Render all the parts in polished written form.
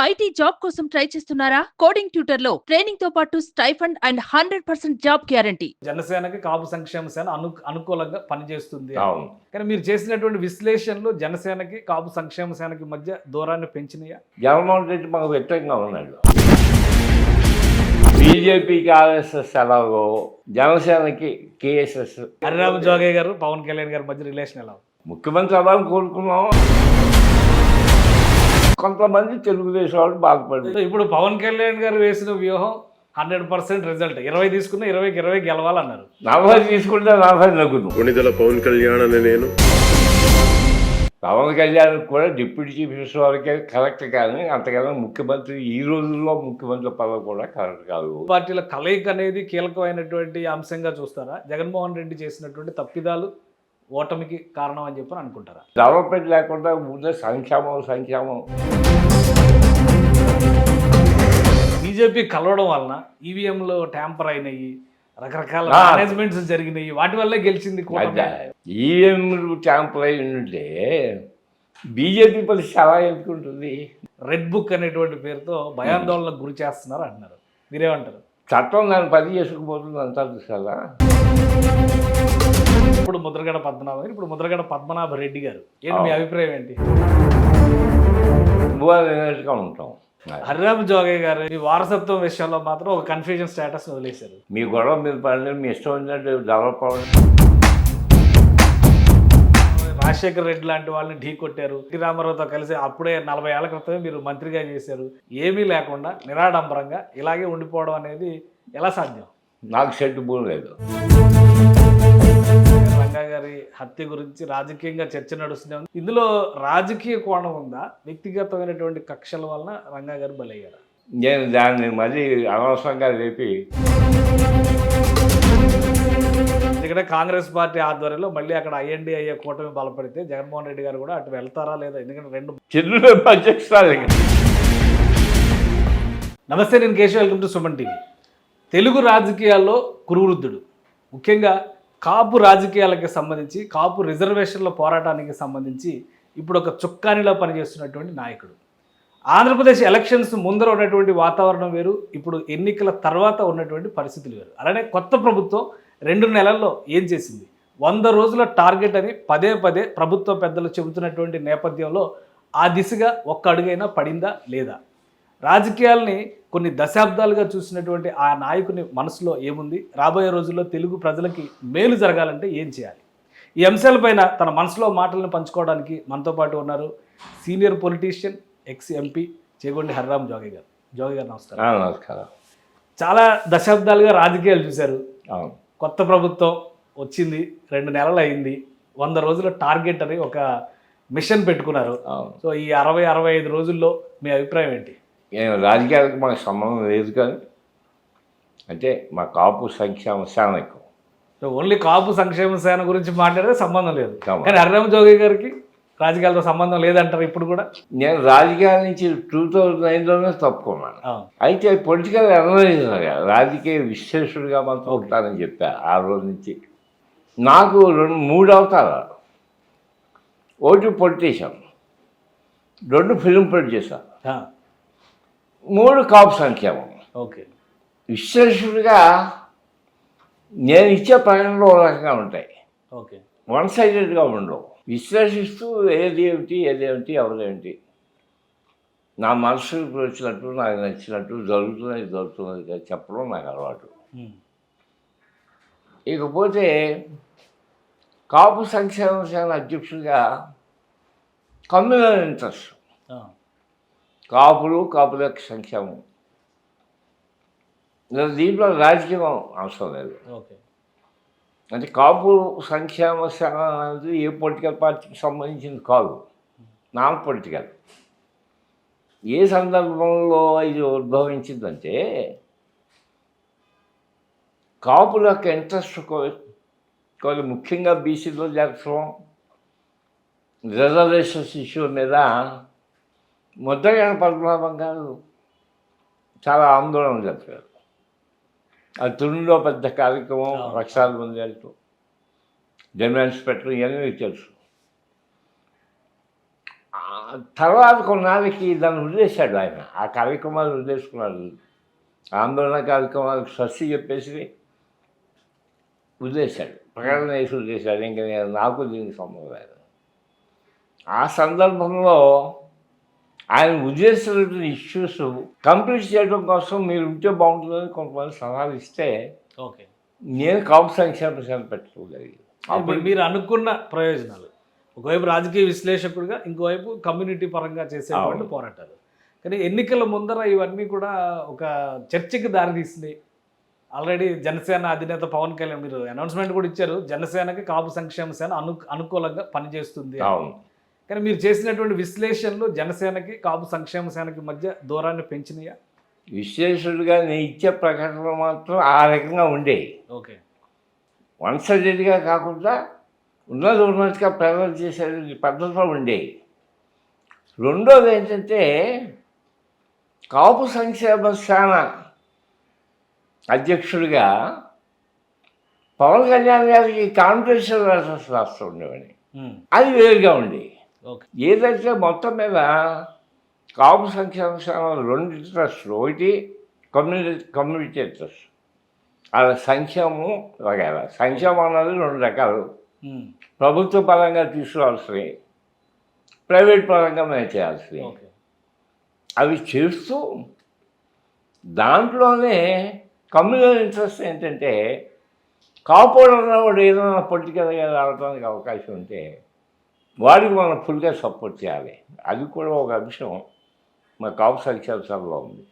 IT job కోసం try చేస్తున్నారా? Coding tutor లో ట్రైనింగ్ తో పాటు స్టైఫండ్ అండ్ 100% జాబ్ గ్యారంటీ. జనసేనకి కాపు సంక్షేమ సేన అనుకూలంగా పనిచేస్తుంది. అవును. కానీ మీరు చేసినటువంటి విశ్లేషణలు జనసేనకి కాపు సంక్షేమ సేనకి మధ్య దూరాన్ని పెంచినాయా? జగన్మోహన్ రెడ్డి మాకు వ్యతిరేకంగా ఉన్నాడు. బీజేపీకి ఆర్ఎస్ఎస్ ఎలాగో జనసేనకి కేఎస్ఎస్. హరిరామ జోగయ్య గారు పవన్ కళ్యాణ్ గారి మధ్య రిలేషన్ ఎలా ఉంది? ముఖ్యమంత్రి అవ్వాలని కోరుకున్నాం. కొంతమంది తెలుగుదేశం వాళ్ళు బాగుపడి ఇప్పుడు పవన్ కళ్యాణ్ గారు వేసిన వ్యూహం 100% రిజల్ట్. 20 తీసుకున్న 20కి 20 గెలవాలన్నారు. 40 తీసుకుంటే 40 నగ్గును. కొణిదెల పవన్ కళ్యాణ్ అని నేను పవన్ కళ్యాణ్ కూడా డిప్యూటీ చీఫ్ మినిస్టర్ వరకే కరెక్ట్, కానీ అంతకన్నా ముఖ్యమంత్రి ఈ రోజుల్లో ముఖ్యమంత్రి పదవి కూడా కరెక్ట్ కాదు. పార్టీల కలయిక అనేది కీలకమైనటువంటి అంశంగా చూస్తారా? జగన్మోహన్ రెడ్డి చేసినటువంటి తప్పిదాలు ఓటమికి కారణం అని చెప్పి అనుకుంటారా? డెవలప్మెంట్ లేకుండా ముందే సంక్షేమం బీజేపీ కలవడం వలన ఈవీఎంలో ట్యాంపర్ అయినాయి, రకరకాల మేనేజ్మెంట్స్ జరిగినాయి, వాటి వల్లే గెలిచింది. ఈఎంలు ట్యాంపర్ అయి ఉంటే బీజేపీ పరిస్థితి ఎలా ఎందుకుంటుంది? రెడ్ బుక్ అనేటువంటి పేరుతో భయాందోళనకు గురి చేస్తున్నారు అంటున్నారు. మీరేమంటారు? చట్టం దాన్ని పని చేసుకుపోతుంది అంటారు కదా. ఇప్పుడు ముద్రగడ పద్మనాభం, ఇప్పుడు ముద్రగడ పద్మనాభ రెడ్డి గారు, ఏంటి మీ అభిప్రాయం ఏంటి? ఉంటాం. హరిరామ జోగయ్య గారు ఈ వారసత్వం విషయంలో మాత్రం ఒక కన్ఫ్యూజన్ స్టేటస్ వదిలేశారు. మీ గొడవ మీద పని మీ ఇష్టం వచ్చినట్టు డెవలప్ అవ్వండి. రాజశేఖర్ రెడ్డి లాంటి వాళ్ళని ఢీ కొట్టారు. ఎన్టీ రామారావుతో కలిసి అప్పుడే 40 ఏళ్ల క్రితమే మీరు మంత్రిగా చేశారు. ఏమీ లేకుండా నిరాడంబరంగా ఇలాగే ఉండిపోవడం అనేది ఎలా సాధ్యం? నాకు షెడ్ భూమి లేదు. రంగా గారి హత్య గురించి రాజకీయంగా చర్చ నడుస్తూనే ఉంది. ఇందులో రాజకీయ కోణం ఉందా? వ్యక్తిగతమైనటువంటి కక్షల వలన రంగా గారు బలయ్యారా? నేను దాన్ని మళ్ళీ అనవసరంగా లేపి ఇక్కడ కాంగ్రెస్ పార్టీ ఆధ్వర్యంలో మళ్ళీ అక్కడ ఐఎన్డీఏ కూటమి బలపడితే జగన్మోహన్ రెడ్డి గారు కూడా అటు వెళ్తారా లేదా? ఎందుకంటే రెండు చెల్లు అధ్యక్షురాలు. నమస్తే, నేను Keshav, welcome to Suman TV. Telugu రాజకీయాల్లో కురువృద్ధుడు, ముఖ్యంగా కాపు రాజకీయాలకి సంబంధించి, కాపు రిజర్వేషన్ల పోరాటానికి సంబంధించి ఇప్పుడు ఒక చుక్కానిలో పనిచేస్తున్నటువంటి నాయకుడు. ఆంధ్రప్రదేశ్ ఎలక్షన్స్ ముందర ఉన్నటువంటి వాతావరణం వేరు, ఇప్పుడు ఎన్నికల తర్వాత ఉన్నటువంటి పరిస్థితులు వేరు. అలానే కొత్త ప్రభుత్వం 2 నెలల్లో ఏం చేసింది? 100 రోజుల టార్గెట్ అని పదే పదే ప్రభుత్వ పెద్దలు చెబుతున్నటువంటి నేపథ్యంలో ఆ దిశగా ఒక్క అడుగైనా పడిందా లేదా? రాజకీయాల్ని కొన్ని దశాబ్దాలుగా చూసినటువంటి ఆ నాయకుని మనసులో ఏముంది? రాబోయే రోజుల్లో తెలుగు ప్రజలకి మేలు జరగాలంటే ఏం చేయాలి? ఈ అంశాలపైన తన మనసులో మాటలను పంచుకోవడానికి మనతో పాటు ఉన్నారు senior politician, ex MP Chegondi Harirama Jogaiah గారు. జోగయ్య గారు నమస్కారం. నమస్కారం. చాలా దశాబ్దాలుగా రాజకీయాలు చూశారు. అవును. కొత్త ప్రభుత్వం వచ్చింది, 2 నెలలు అయింది. 100 రోజుల టార్గెట్ అని ఒక మిషన్ పెట్టుకున్నారు. సో ఈ 60-65 రోజుల్లో మీ అభిప్రాయం ఏంటి? రాజకీయాలకు మాకు సంబంధం లేదు, కానీ అంటే మా కాపు సంక్షేమ సేన ఎక్కువ. సో ఓన్లీ కాపు సంక్షేమ సేన గురించి మాట్లాడితే సంబంధం లేదు, కానీ హరిరామ జోగయ్య గారికి రాజకీయాలతో సంబంధం లేదంటారు ఇప్పుడు కూడా? నేను రాజకీయాల నుంచి 2009లోనే తప్పుకున్నాను. అయితే పొలిటికల్ అనలైజర్గా, రాజకీయ విశ్లేషకుడిగా మాత్రం ఉంటానని చెప్పా. ఆ రోజు నుంచి నాకు 3 అవతారాలు. ఒకటి పొలిటీషియన్, 2 ఫిలిం ప్రొడ్యూసర్, 3 కాపు సంక్షేమం. ఓకే. విశ్లేషకుడిగా నేను ఇచ్చే ప్రకటనలు ఒక రకంగా ఉంటాయి. ఓకే. 1 సైడెడ్గా ఉండవు. విశ్లేషిస్తూ ఏదేమిటి ఎవరేమిటి నా మనసుకు వచ్చినట్టు, నాకు నచ్చినట్టు జరుగుతున్నది చెప్పడం నాకు అలవాటు. ఇకపోతే కాపు సంక్షేమ సేన అధ్యక్షుడిగా కమ్యూనల్ ఇంట్రెస్ట్, కాపుల సంక్షేమం, దీంట్లో రాజకీయం అవసరం లేదు. ఓకే. అంటే కాపు సంక్షేమ సేన అనేది ఏ పొలిటికల్ పార్టీకి సంబంధించింది కాదు, నాన్ పొలిటికల్. ఏ సందర్భంలో ఇది ఉద్భవించిందంటే కాపుల యొక్క ఇంట్రెస్ట్ కొన్ని ముఖ్యంగా బీసీలో జరగడం, రిజర్వేషన్స్ ఇష్యూ మీద ముద్రగడ పద్మనాభం గారు చాలా ఆందోళన జరిపారు. అది తునిలో పెద్ద కార్యక్రమం, లక్షల మంది వెళ్తూ డిమాండ్స్ పెట్టడం ఇవన్నీ తెలుసు. తర్వాత కొన్నాళ్ళకి దాన్ని వదిలేశాడు ఆయన. ఆ కార్యక్రమాలు వదిలేసుకున్నాడు. ఆందోళన కార్యక్రమాలకు స్వస్తి చెప్పేసి వదిలేశాడు. ప్రకటన వేసి వదిలేశాడు. ఇంకా నాకు దీనికి సంబంధం లేదు. ఆ సందర్భంలో ఆయన వదిలేసినటువంటి ఇష్యూస్ కంప్లీట్ చేయడం కోసం మీరు ఉంటే బాగుంటుందని కొంతమంది సలహాలు ఇస్తే ఓకే, నేను కాపు సంక్షేమ శాఖ పెట్టుకోగలిగాను. అప్పుడు మీరు అనుకున్న ప్రయోజనాలు ఒకవైపు రాజకీయ విశ్లేషకుడిగా, ఇంకోవైపు కమ్యూనిటీ పరంగా చేసేటువంటి పోరాటాలు. కానీ ఎన్నికల ముందర ఇవన్నీ కూడా ఒక చర్చకి దారితీసింది. ఆల్రెడీ జనసేన అధినేత పవన్ కళ్యాణ్ మీరు అనౌన్స్మెంట్ కూడా ఇచ్చారు, జనసేనకి కాపు సంక్షేమ సేన అనుకూలంగా పనిచేస్తుంది. కానీ మీరు చేసినటువంటి విశ్లేషణలు జనసేనకి కాపు సంక్షేమ సేనకి మధ్య దూరాన్ని పెంచినాయా? విశ్లేషకుడిగా నేను ఇచ్చే ప్రకటనలు మాత్రం ఆ రకంగా ఉండేవి. ఓకే, వన్ సైడెడ్గా కాకుండా ఉన్నట్టుగా ప్రజలు చేసే పద్ధతిలో ఉండేవి. రెండోది ఏంటంటే కాపు సంక్షేమ సేన అధ్యక్షుడిగా పవన్ కళ్యాణ్ గారికి కాన్ఫిడెన్షియల్ లెటర్స్ రాస్తూ ఉండేవాడిని. అది వేరుగా ఉండేది. ఏదైతే మొత్తం మీద కాపు సంక్షేమ సేన రెండు ఇంట్రెస్ట్లు, ఒకటి కమ్యూనిటీ ఇంట్రెస్ట్, అలా సంక్షేమం వగేరా. సంక్షేమం అన్నది రెండు రకాలు. ప్రభుత్వ పరంగా తీసుకోవాల్సినవి, ప్రైవేట్ పరంగా మేము చేయాల్సినవి. అవి చేస్తూ దాంట్లోనే కమ్యూనల్ ఇంట్రెస్ట్ ఏంటంటే కాపోడు ఉన్నవాడు ఏదైనా పొలిటికల్గా రావడానికి అవకాశం ఉంటే వాడికి మనం ఫుల్గా సపోర్ట్ చేయాలి. అది కూడా ఒక అంశం మా కాపు సంక్షేమ సభలో ఉంది.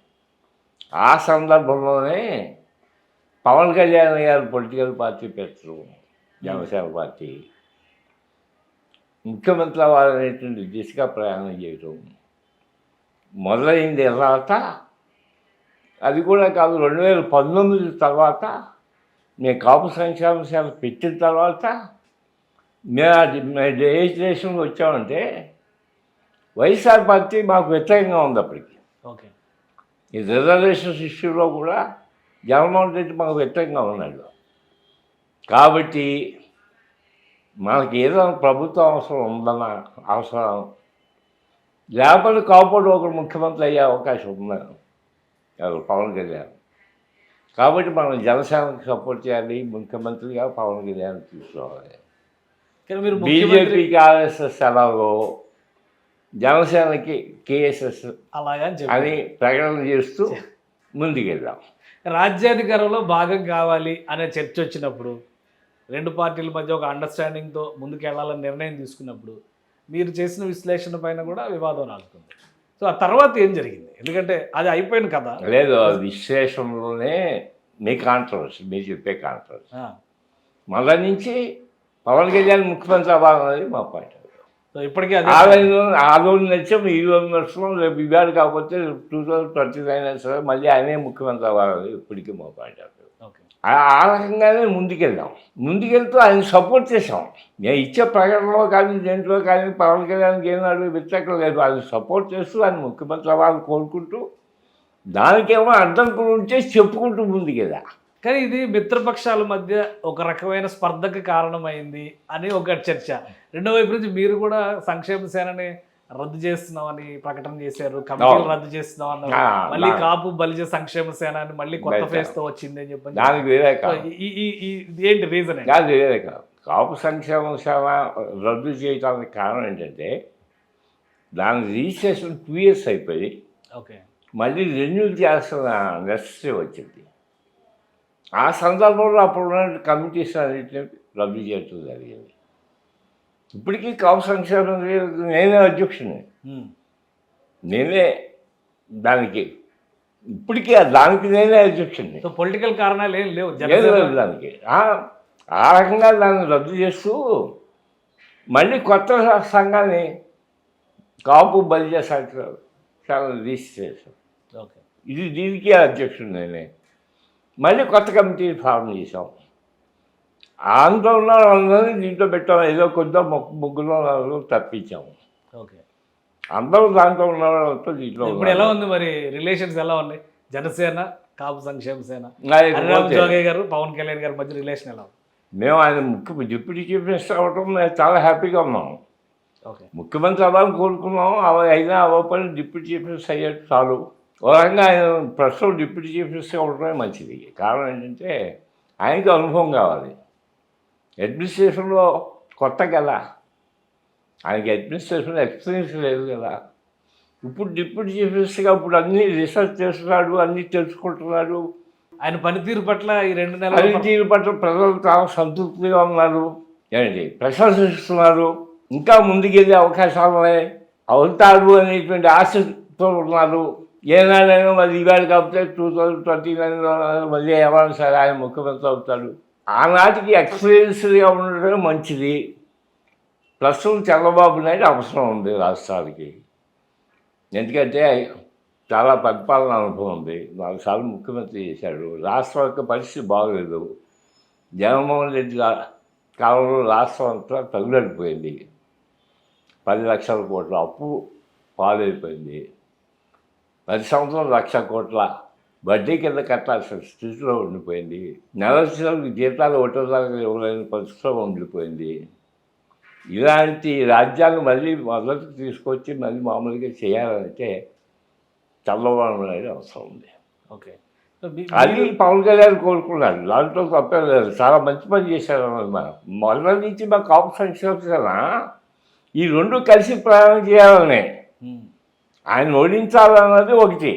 ఆ సందర్భంలోనే పవన్ కళ్యాణ్ గారు పొలిటికల్ పార్టీ పెట్టరు, జనసేన పార్టీ ముఖ్యమంత్రి అవ్వాలనేటువంటి దిశగా ప్రయాణం చేయడం మొదలైంది. తర్వాత అది కూడా కాదు, 2019 తర్వాత మేము కాపు సంక్షేమ సేన పెట్టిన తర్వాత మేము డెసినేషన్కి వచ్చామంటే వైఎస్ఆర్ పార్టీ మాకు వ్యతిరేకంగా ఉంది. అప్పటికి ఓకే, ఈ రిజర్వేషన్స్ ఇష్యూలో కూడా జగన్మోహన్ రెడ్డి మాకు వ్యతిరేకంగా ఉన్నాడు. కాబట్టి మనకి ఏదైనా ప్రభుత్వం అవసరం ఉందన్న అవసరం, లేకపోతే కాకపోతే ఒకరు ముఖ్యమంత్రి అయ్యే అవకాశం ఉందని పవన్ కళ్యాణ్. కాబట్టి మనం జనసేనకు సపోర్ట్ చేయాలి, ముఖ్యమంత్రిగా పవన్ కళ్యాణ్ తీసుకోవాలి. బీజేపీకి ఆర్ఎస్ఎస్ ఎలాగో జనసేనకి కేఎస్ఎస్ అని ప్రకటన చేస్తూ ముందుకెళ్దాం. రాజ్యాధికారంలో భాగం కావాలి అనే చర్చ వచ్చినప్పుడు, రెండు పార్టీల మధ్య ఒక అండర్స్టాండింగ్తో ముందుకెళ్లాలని నిర్ణయం తీసుకున్నప్పుడు మీరు చేసిన విశ్లేషణ పైన కూడా వివాదం రాలుతుంది. సో ఆ తర్వాత ఏం జరిగింది? ఎందుకంటే అది అయిపోయింది కదా. లేదు, ఆ విశ్లేషణలోనే మీ కాంట్రవర్సీ, మీరు చెప్పే కాంట్రవర్సీ. మొదటి నుంచి పవన్ కళ్యాణ్ ముఖ్యమంత్రి అవ్వాలన్నది మా పాయింట్. సో ఇప్పటికీ ఆ రోజు నచ్చాం, ఈ రోజు నచ్చాం, రేపు ఇవాడు కాకపోతే 2029 సరే మళ్ళీ ఆయనే ముఖ్యమంత్రి అవ్వాలని ఇప్పటికీ మా పాయింట్. ఆ రకంగానే ముందుకెళ్తూ ఆయన సపోర్ట్ చేసాం. నేను ఇచ్చే ప్రకటనలో కానీ దేంట్లో కానీ పవన్ కళ్యాణ్కి ఏనాడు వ్యతిరేకం లేదు. ఆయన సపోర్ట్ చేస్తూ ఆయన ముఖ్యమంత్రి అవ్వాలని కోరుకుంటూ దానికేమో అర్థం ఉంటే చెప్పుకుంటూ ముందుకెళ్ళా. కానీ ఇది మిత్రపక్షాల మధ్య ఒక రకమైన స్పర్ధకు కారణమైంది అని ఒక చర్చ. రెండో వైపు నుంచి మీరు కూడా సంక్షేమ సేనని రద్దు చేస్తున్నామని ప్రకటన చేశారు, కమిటీలు రద్దు చేస్తున్నాం అన్నారు. మళ్ళీ కాపు బలిజ సంక్షేమ సేన అని మళ్ళీ కొత్త ఫేజ్ తో వచ్చింది అని చెప్పి దానికి వేరే ఏంటి రీజన్? వేరే కాదు. కాపు సంక్షేమ సేన రద్దు చేయడానికి కారణం ఏంటంటే దాని రిజిస్ట్రేషన్ 2 years అయిపోయి మళ్ళీ రెన్యూల్ చేయాల్సిన నెసెసిటీ వచ్చింది. ఆ సందర్భంలో అప్పుడున్న కమిటీస్ అన్నింటినీ రద్దు చేయడం జరిగింది. ఇప్పటికీ కాపు సంక్షేమం నేనే అధ్యక్షుని, నేనే దానికి ఇప్పటికీ దానికి నేనే అధ్యక్షుని. పొలిటికల్ కారణాలు ఏం లేవు దానికి. ఆ రకంగా దాన్ని రద్దు చేస్తూ మళ్ళీ కొత్త సంఘాన్ని కాపు బలిజ సంఘాన్ని రిజిస్టర్ చేశాం. దీనికి అధ్యక్షుడు నేనే. మళ్ళీ కొత్త కమిటీ ఫార్మ్ చేసాం. అందులో ఉన్న వాళ్ళని దీంట్లో పెట్టాం. ఏదో కొద్దిగా ముగ్గురు తప్పించాము. అందరూ దాంట్లో ఉన్న వాళ్ళతో దీంట్లో. ఇప్పుడు ఎలా ఉంది మరి రిలేషన్స్ ఎలా ఉన్నాయి? జనసేన కాపు సంక్షేమ సేన జోగయ్య గారు పవన్ కళ్యాణ్ గారి మధ్య రిలేషన్ ఎలా ఉంది? మేము ఆయన డిప్యూటీ చీఫ్ మినిస్టర్ అవ్వటం మేము చాలా హ్యాపీగా ఉన్నాం. ఓకే. ముఖ్యమంత్రి అవ్వాలని కోరుకున్నాం, అవి అయినా అవ్వకపోయినా డిప్యూటీ చీఫ్ మినిస్టర్ అయ్యేది చాలు. ఒక రకంగా ఆయన ప్రస్తుతం డిప్యూటీ చీఫ్ మినిస్టర్ ఉండడమే మంచిది. కారణం ఏంటంటే ఆయనకి అనుభవం కావాలి. అడ్మినిస్ట్రేషన్లో కొత్త కదా, ఆయనకి అడ్మినిస్ట్రేషన్లో ఎక్స్పీరియన్స్ లేదు కదా. ఇప్పుడు డిప్యూటీ చీఫ్ మినిస్టర్గా ఇప్పుడు అన్నీ రీసెర్చ్ చేస్తున్నాడు, అన్నీ తెలుసుకుంటున్నాడు. ఆయన పనితీరు పట్ల ఈ 2 నెలల పనితీరు పట్ల ప్రజలు చాలా సంతృప్తిగా ఉన్నారు, ఏంటి ప్రశంసిస్తున్నారు. ఇంకా ముందుకెళ్ళే అవకాశాలు అవుతాడు అనేటువంటి ఆశతో ఉన్నారు. ఏనాడైనా మరి ఇవాళ కాకపోతే 2029 మళ్ళీ ఎవరైనా సరే ఆయన ముఖ్యమంత్రి అవుతాడు. ఆనాటికి ఎక్స్పీరియన్స్గా ఉండటం మంచిది. ప్రస్తుతం చంద్రబాబు నాయుడు అవసరం ఉంది రాష్ట్రానికి. ఎందుకంటే చాలా పరిపాలన అనుభవం ఉంది, 4 సార్లు ముఖ్యమంత్రి చేశాడు. రాష్ట్రం యొక్క పరిస్థితి బాగలేదు. జగన్మోహన్ రెడ్డి కాలంలో రాష్ట్రం అంతా తగులడిపోయింది. 10 లక్షల కోట్ల అప్పు పాలైపోయింది. 10 సంవత్సరాలు 1,00,000 కోట్ల వడ్డీ కింద కట్టాల్సిన స్థితిలో ఉండిపోయింది. నెలసరికి జీతాలు ఒకటోసారి ఇవ్వలేని పరిస్థితిలో ఉండిపోయింది. ఇలాంటి రాజ్యాన్ని మళ్ళీ మొదటికి తీసుకొచ్చి మళ్ళీ మామూలుగా చేయాలంటే చంద్రబాబు నాయుడు అవసరం ఉంది. ఓకే. అది పవన్ కళ్యాణ్ కోరుకున్నాడు, దాంట్లో తప్పే లేదు. చాలా మంచి పని చేశారు అన్నది. మనం మొదటి నుంచి మాకు ఆప్షన్ కదా, ఈ 2 కలిసి ప్రయాణం చేయాలని. ఆయన ఓడించాలన్నది ఒకటి.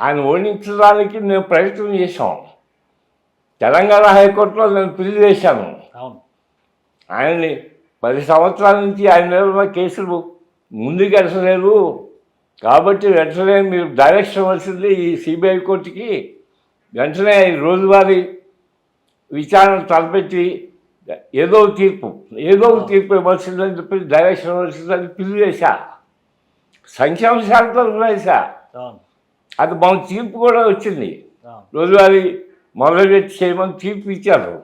ఆయన ఓడించడానికి మేము ప్రయత్నం చేశాం. తెలంగాణ హైకోర్టులో నేను పిల్లి వేశాను. ఆయన్ని 10 సంవత్సరాల నుంచి ఆయన మీద కేసులు ముందుకు వెళ్తలేదు కాబట్టి వెంటనే మీరు డైరెక్షన్ ఇవ్వాల్సింది ఈ సిబిఐ కోర్టుకి. వెంటనే రోజువారీ విచారణ తలపెట్టి ఏదో తీర్పు ఇవ్వాల్సిందని చెప్పి డైరెక్షన్ ఇవ్వాల్సిందని పిల్లి వేశా. సంక్షేమ శాఖతో వేశా. అది మన తీర్పు కూడా వచ్చింది. రోజువారీ మొదలు చేయమని తీర్పు ఇచ్చారు.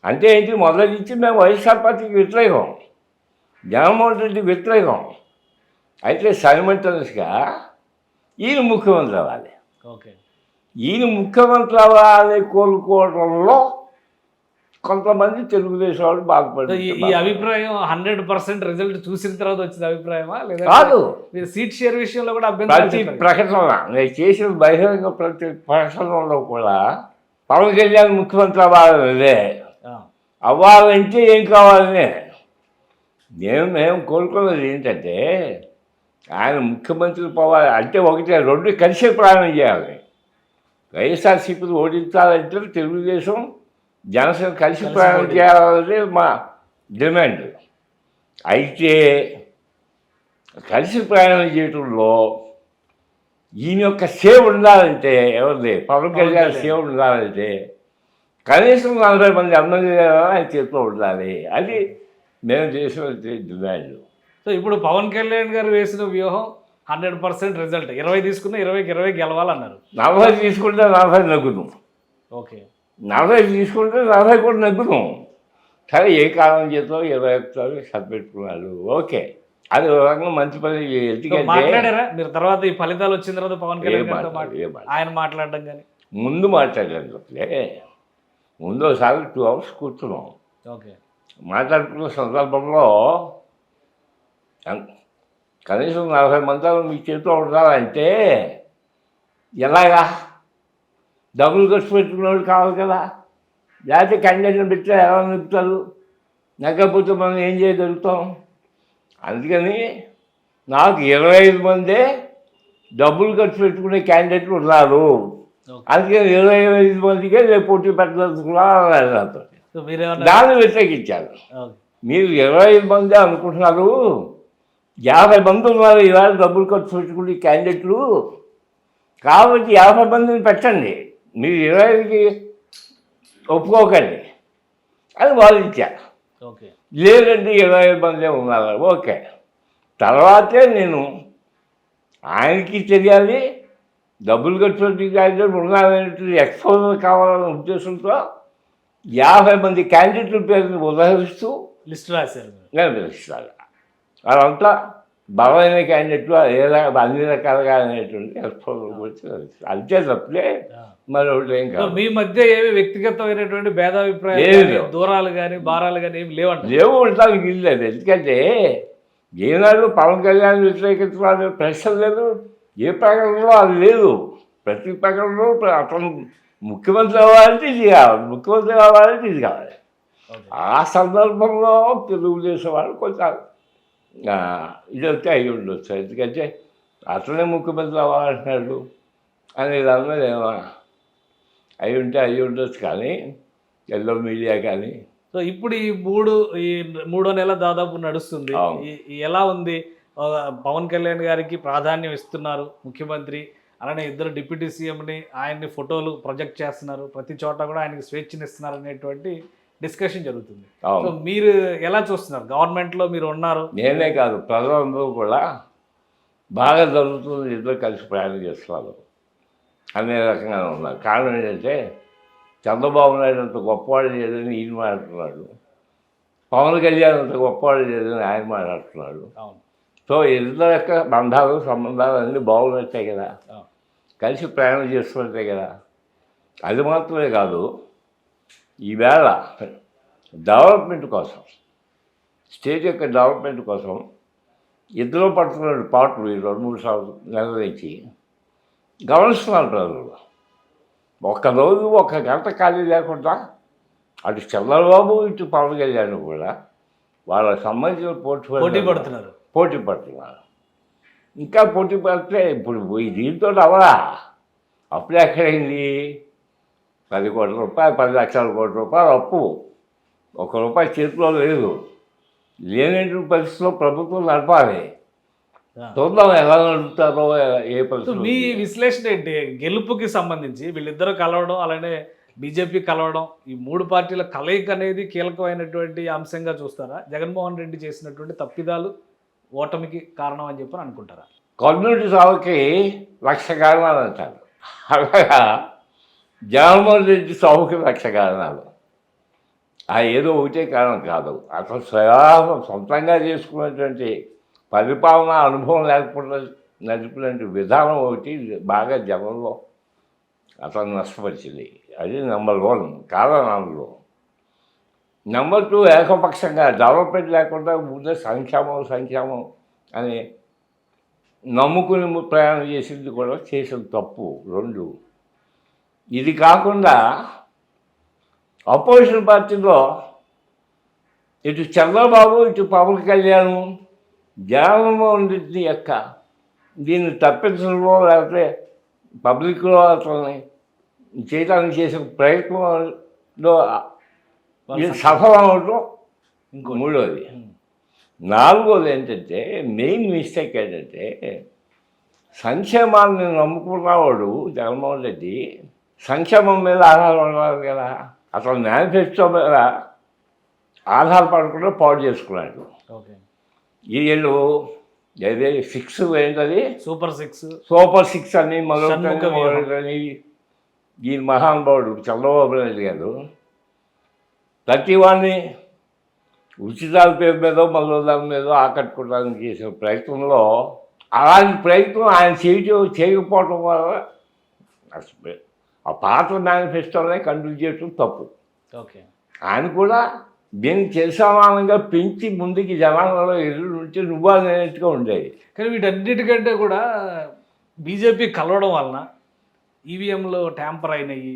అంటే ఏంటి, మొదటి నుంచి మేము వైఎస్ఆర్ పార్టీకి వ్యతిరేకం, జగన్మోహన్ రెడ్డి వ్యతిరేకం. అయితే సైమల్టేనియస్గా ఈయన ముఖ్యమంత్రి అవ్వాలి. ఓకే. ఈయన ముఖ్యమంత్రి అవ్వాలని కోరుకోవడంలో కొంతమంది తెలుగుదేశం వాళ్ళు బాధపడారు. ఈ అభిప్రాయం 100% రిజల్ట్ చూసిన తర్వాత వచ్చిన అభిప్రాయమా లేదా కాదు, సీట్ షేర్ విషయంలో కూడా ప్రతి ప్రకటన నేను చేసిన బహిరంగ ప్రతి ప్రకటనలో కూడా పవన్ కళ్యాణ్ ముఖ్యమంత్రి అవ్వాలంటే ఏం కావాలని మేము కోరుకున్నది ఏంటంటే ఆయన ముఖ్యమంత్రి పోవాలి అంటే ఒకటి 2 కలిసే ప్రయాణం చేయాలి. వైఎస్ఆర్సీపీని ఓడించాలంటే తెలుగుదేశం జనసేన కలిసి ప్రయాణం చేయాలనేది మా డిమాండ్. అయితే కలిసి ప్రయాణం చేయడంలో ఈయన యొక్క సేవ ఉండాలంటే, ఎవరిది పవన్ కళ్యాణ్ సేవ ఉండాలంటే కనీసం 40 మంది ఎమ్మెల్యేలు ఆయన చేతిలో ఉండాలి. అది మేము చేసిన డిమాండ్. సో ఇప్పుడు పవన్ కళ్యాణ్ గారు వేసిన వ్యూహం 100% రిజల్ట్. 20 తీసుకున్నా 20కి 20 గెలవాలన్నారు. 40 తీసుకుంటే 40 నగ్గును. ఓకే. 40 తీసుకుంటే 40 కూడా నగ్గును. సరే ఏ కాలం చేతో 21 సరిపెట్టుకున్నాడు. ఓకే, అది ఒక రకంగా మంచి పని. మాట్లాడారా మీరు తర్వాత ఈ ఫలితాలు వచ్చిన తర్వాత పవన్ కళ్యాణ్ ఆయన మాట్లాడడం కానీ? ముందు మాట్లాడాను. ముందు ఒకసారి 2 అవర్స్ కూర్చున్నాం. ఓకే. మాట్లాడుకున్న సందర్భంలో కనీసం 40 మంది మీ చేతిలో ఉండాలంటే ఎలాగా, డబ్బులు ఖర్చు పెట్టుకునేవాడు కావాలి కదా, లేకపోతే క్యాండిడేట్ని పెడితే ఎలా నిలుపుతారు, లేకపోతే మనం ఏం చేయగలుగుతాం. అందుకని నాకు 25 మందే డబ్బులు ఖర్చు పెట్టుకునే క్యాండిడేట్లు ఉన్నారు. అందుకని 25 మందికే రేపు పోటీ పెట్టదలుచుకున్నారు. దాన్ని వ్యతిరేకించారు. మీరు 25 మంది అనుకుంటున్నారు, 50 మంది ఉన్నారు ఇవాళ డబ్బులు ఖర్చు పెట్టుకునే క్యాండిడేట్లు, కాబట్టి 50 మందిని పెట్టండి, మీరు 20కి ఒప్పుకోకండి అని వాదించారు. ఓకే. లేదండి 25 మందే ఉన్నారు. ఓకే, తర్వాతే నేను ఆయనకి తెలియాలి డబ్బులు ఖర్చు క్యాండిడేట్ ఉన్నారనేటువంటి ఎక్స్పోజర్ కావాలనే ఉద్దేశంతో 50 మంది క్యాండిడేట్ల పేరుని ఉదహరిస్తూ లిస్ట్ రాశారు. నేను పిలుస్తాను. అదంతా బలమైన క్యాండిడేట్లు అన్ని రకాలుగా అనేటువంటి ఎలక్ట్రల్ గురించి అంతే తప్పితే మరొకటి ఏం కాదు. మీ మధ్య ఏమి వ్యక్తిగతమైనటువంటి లేదు. భేదాభిప్రాయాలు దూరాలు కానీ భారాలు కానీ ఏమి లేవంట. లేవు ఉండడానికి ఇల్లేదు. ఎందుకంటే ఏనాడు పవన్ కళ్యాణ్ వ్యతిరేకించాలని ప్రశ్న లేదు, ఏ ప్రకటనలో అది లేదు. ప్రతి ప్రకటనలో అతను ముఖ్యమంత్రి అవ్వాలంటే ఇది కావాలి, ముఖ్యమంత్రి కావాలంటే ఇది కావాలి. ఆ సందర్భంలో తెలుగుదేశం వాళ్ళు కొంచెం ఇదైతే అయ్యి ఉండొచ్చు. ఎందుకంటే అతనే ముఖ్యమంత్రి అవ్వాలంటున్నాడు అనే దాని మీద అయి ఉండొచ్చు. కానీ ఎల్లో మీడియా కానీ సో ఇప్పుడు ఈ మూడో నెల దాదాపు నడుస్తుంది. ఎలా ఉంది? పవన్ కళ్యాణ్ గారికి ప్రాధాన్యం ఇస్తున్నారు ముఖ్యమంత్రి, అలానే ఇద్దరు డిప్యూటీ సీఎంని ఆయన్ని ఫోటోలు ప్రొజెక్ట్ చేస్తున్నారు, ప్రతి చోట కూడా ఆయనకి స్వేచ్ఛనిస్తున్నారు అనేటువంటి డిస్కషన్ జరుగుతుంది. సో మీరు ఎలా చూస్తున్నారు? గవర్నమెంట్లో మీరు ఉన్నారు. నేనే కాదు, ప్రజలందరూ కూడా బాగా జరుగుతుంది, ఇద్దరు కలిసి ప్రయాణం చేస్తున్నారు అనే రకంగా ఉన్నారు. కారణం ఏంటంటే చంద్రబాబు నాయుడు అంత గొప్పవాడు లేదని ఈయన మాట్లాడుతున్నాడు, పవన్ కళ్యాణ్ అంత గొప్పవాడు లేదని ఆయన మాట్లాడుతున్నాడు. సో ఇద్దరు యొక్క బంధాలు సంబంధాలు అన్నీ బాగున్నట్టే కదా, కలిసి ప్రయాణం చేస్తున్నట్టే కదా. అది మాత్రమే కాదు, ఈవేళ డెవలప్మెంట్ కోసం, స్టేట్ యొక్క డెవలప్మెంట్ కోసం ఇద్దరు పడుతున్న పాటలు ఈ 2-3 నెలల నుంచి గమనిస్తున్నారు ప్రజలు. ఒక్కరోజు 1 గంట ఖాళీ లేకుండా అటు చంద్రబాబు ఇటు పవన్ కళ్యాణ్ కూడా వాళ్ళకి సంబంధించిన పోటీ పడుతున్నారు. ఇంకా పోటీ పడితే ఇప్పుడు దీంతో అవరా, అప్పుడే ఎక్కడైంది? 10 కోట్ల రూపాయలు, 10 లక్షల కోట్ల రూపాయలు అప్పు, ₹1 చేతిలో లేదు. లేని పరిస్థితిలో ప్రభుత్వం నడపాలి. చూద్దాం ఎలా నడుపుతారో, ఏ పరిస్థితి. మీ విశ్లేషణ ఏంటి? గెలుపుకి సంబంధించి వీళ్ళిద్దరూ కలవడం, అలానే బీజేపీ కలవడం, ఈ 3 పార్టీల కలయిక అనేది కీలకమైనటువంటి అంశంగా చూస్తారా? జగన్మోహన్ రెడ్డి చేసినటువంటి తప్పిదాలు ఓటమికి కారణం అని చెప్పి అనుకుంటారా? కమ్యూనిటీ సాగుకి 1,00,000 కారణాలు అంటారు, అలాగా జగన్మోహన్ రెడ్డి సాగుకి 1,00,000 కారణాలు. ఏదో ఒకటే కారణం కాదు. అతను సొంతంగా చేసుకున్నటువంటి పరిపాలన అనుభవం లేకపోతే నడిపినటువంటి విధానం ఒకటి బాగా జనంలో అతను నష్టపరిచింది. అది నెంబర్ 1 కారణాలలో. నెంబర్ 2 ఏకపక్షంగా డెవలప్మెంట్ లేకుండా ముందే సంక్షేమం అని నమ్ముకుని ప్రయాణం చేసింది కూడా చేసిన తప్పు 2. ఇది కాకుండా అపోజిషన్ పార్టీలో ఇటు చంద్రబాబు ఇటు పవన్ కళ్యాణ్ జగన్మోహన్ రెడ్డి యొక్క దీన్ని తప్పించడంలో లేకపోతే పబ్లిక్లో అతన్ని చేయడానికి చేసిన ప్రయత్నంలో సఫలం అవడం ఇంకో 3వది. 4వది ఏంటంటే మెయిన్ మిస్టేక్ ఏంటంటే సంక్షేమాన్ని నమ్ముకున్నవాడు జగన్మోహన్ రెడ్డి సంక్షేమం మీద ఆధారపడాలి కదా. అతను మేనిఫెస్టో మీద ఆధారపడకుండా పాడు చేసుకున్నాడు. వీళ్ళు ఏదే 6 ఏంటది సూపర్ 6 అని మొదలని ఈ మహానుభావుడు చంద్రబాబు నాయుడు గారు ప్రతి వాడిని ఉచితాల పేరు మీద మరో దాని మీద ఆకట్టుకోవడానికి చేసిన ప్రయత్నంలో అలాంటి ప్రయత్నం ఆయన చేయకపోవటం వల్ల ఆ పాత మేనిఫెస్టోనే కంటిన్యూ చేయడం తప్పు. ఆయన కూడా దీన్ని చేసమానంగా పెంచి ముందుకి జనాలలో ఎదురు ఉంటే నువ్వు అనేట్టుగా ఉండేది. కానీ వీటన్నిటికంటే కూడా బీజేపీ కలవడం వలన ఈవీఎంలో ట్యాంపర్ అయినాయి,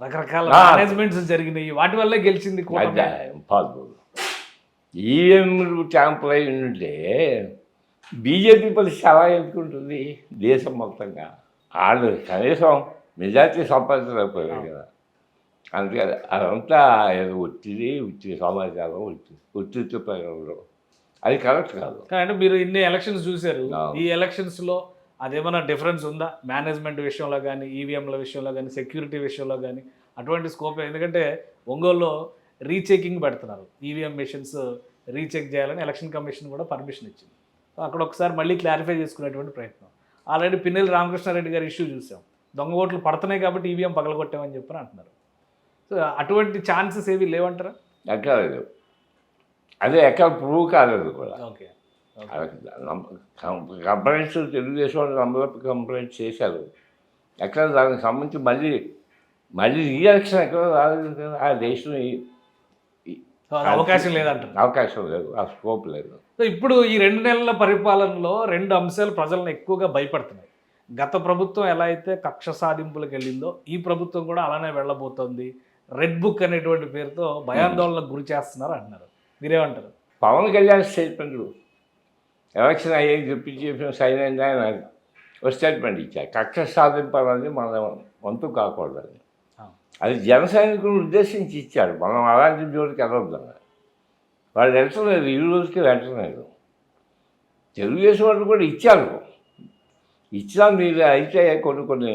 రకరకాల మేనేజ్మెంట్స్ జరిగినాయి, వాటి వల్లే గెలిచింది. ఈవీఎంలు ట్యాంపర్ అయి ఉంటే బీజేపీ పరిస్థితి ఎలా ఎందుకుంటుంది? దేశం మొత్తంగా వాళ్ళు కనీసం మెజార్టీ సంపాదించలేకపోయారు కదా. అందుకని అదంతా ఏదో ఉత్తి సమాచారం ఉత్తి ప్రకారంలో అది కరెక్ట్ కాదు. అంటే మీరు ఇన్ని ఎలక్షన్స్ చూశారు, ఈ ఎలక్షన్స్లో అదేమన్నా డిఫరెన్స్ ఉందా? మేనేజ్మెంట్ విషయంలో కానీ, ఈవీఎంల విషయంలో కానీ, సెక్యూరిటీ విషయంలో కానీ అటువంటి స్కోప్? ఎందుకంటే ఒంగోలులో రీచెకింగ్ పెడుతున్నారు, ఈవీఎం మెషిన్స్ రీచెక్ చేయాలని ఎలక్షన్ కమిషన్ కూడా పర్మిషన్ ఇచ్చింది. అక్కడ ఒకసారి మళ్ళీ క్లారిఫై చేసుకునేటువంటి ప్రయత్నం. ఆల్రెడీ పిన్నెల్లి రామకృష్ణారెడ్డి గారి ఇష్యూ చూసాం, దొంగ ఓట్లు పడుతున్నాయి కాబట్టి ఈవీఎం పగలగొట్టామని చెప్పని అంటున్నారు. సో అటువంటి ఛాన్సెస్ ఏవి లేవంటారా? ఎక్కడ లేదు, అదే ఎక్కడ ప్రూవ్ కాలేదు కూడా. ఓకే, కంప్లైంట్స్ తెలుగుదేశం వాళ్ళు నంబర్ ఆఫ్ కంప్లైంట్స్ చేశారు. ఎక్కడ దానికి సంబంధించి మళ్ళీ రీఎలక్షన్ ఎక్కడ రాలేదు కదా. ఆ దేశం సో అది అవకాశం లేదంటారు. అవకాశం లేదు, ఆ స్కోప్ లేదు. సో ఇప్పుడు ఈ 2 నెలల పరిపాలనలో 2 అంశాలు ప్రజలను ఎక్కువగా భయపడుతున్నాయి. గత ప్రభుత్వం ఎలా అయితే కక్ష సాధింపులకు వెళ్ళిందో ఈ ప్రభుత్వం కూడా అలానే వెళ్ళబోతోంది. రెడ్ బుక్ అనేటువంటి పేరుతో భయాందోళనకు గురి చేస్తున్నారు అంటున్నారు. మీరేమంటారు? పవన్ కళ్యాణ్ స్టేట్మెంట్లు ఎలక్షన్ అయ్యాక చెప్పి సైన్ అయింది, ఆయన ఒక స్టేట్మెంట్ ఇచ్చారు. కక్ష సాధింపు అనేది మన వంతు కాకూడదని. అది జన సైనికులను ఉద్దేశించి ఇచ్చాడు. మనం అలాంటి జోలికి వెళ్ళొద్దాం. వాళ్ళు వెళ్తలేదు, ఈ రోజుకి వెళ్ళలేదు. తెలుగుదేశం వాళ్ళు కూడా ఇచ్చారు. ఇచ్చినా మీరు అయితే కొన్ని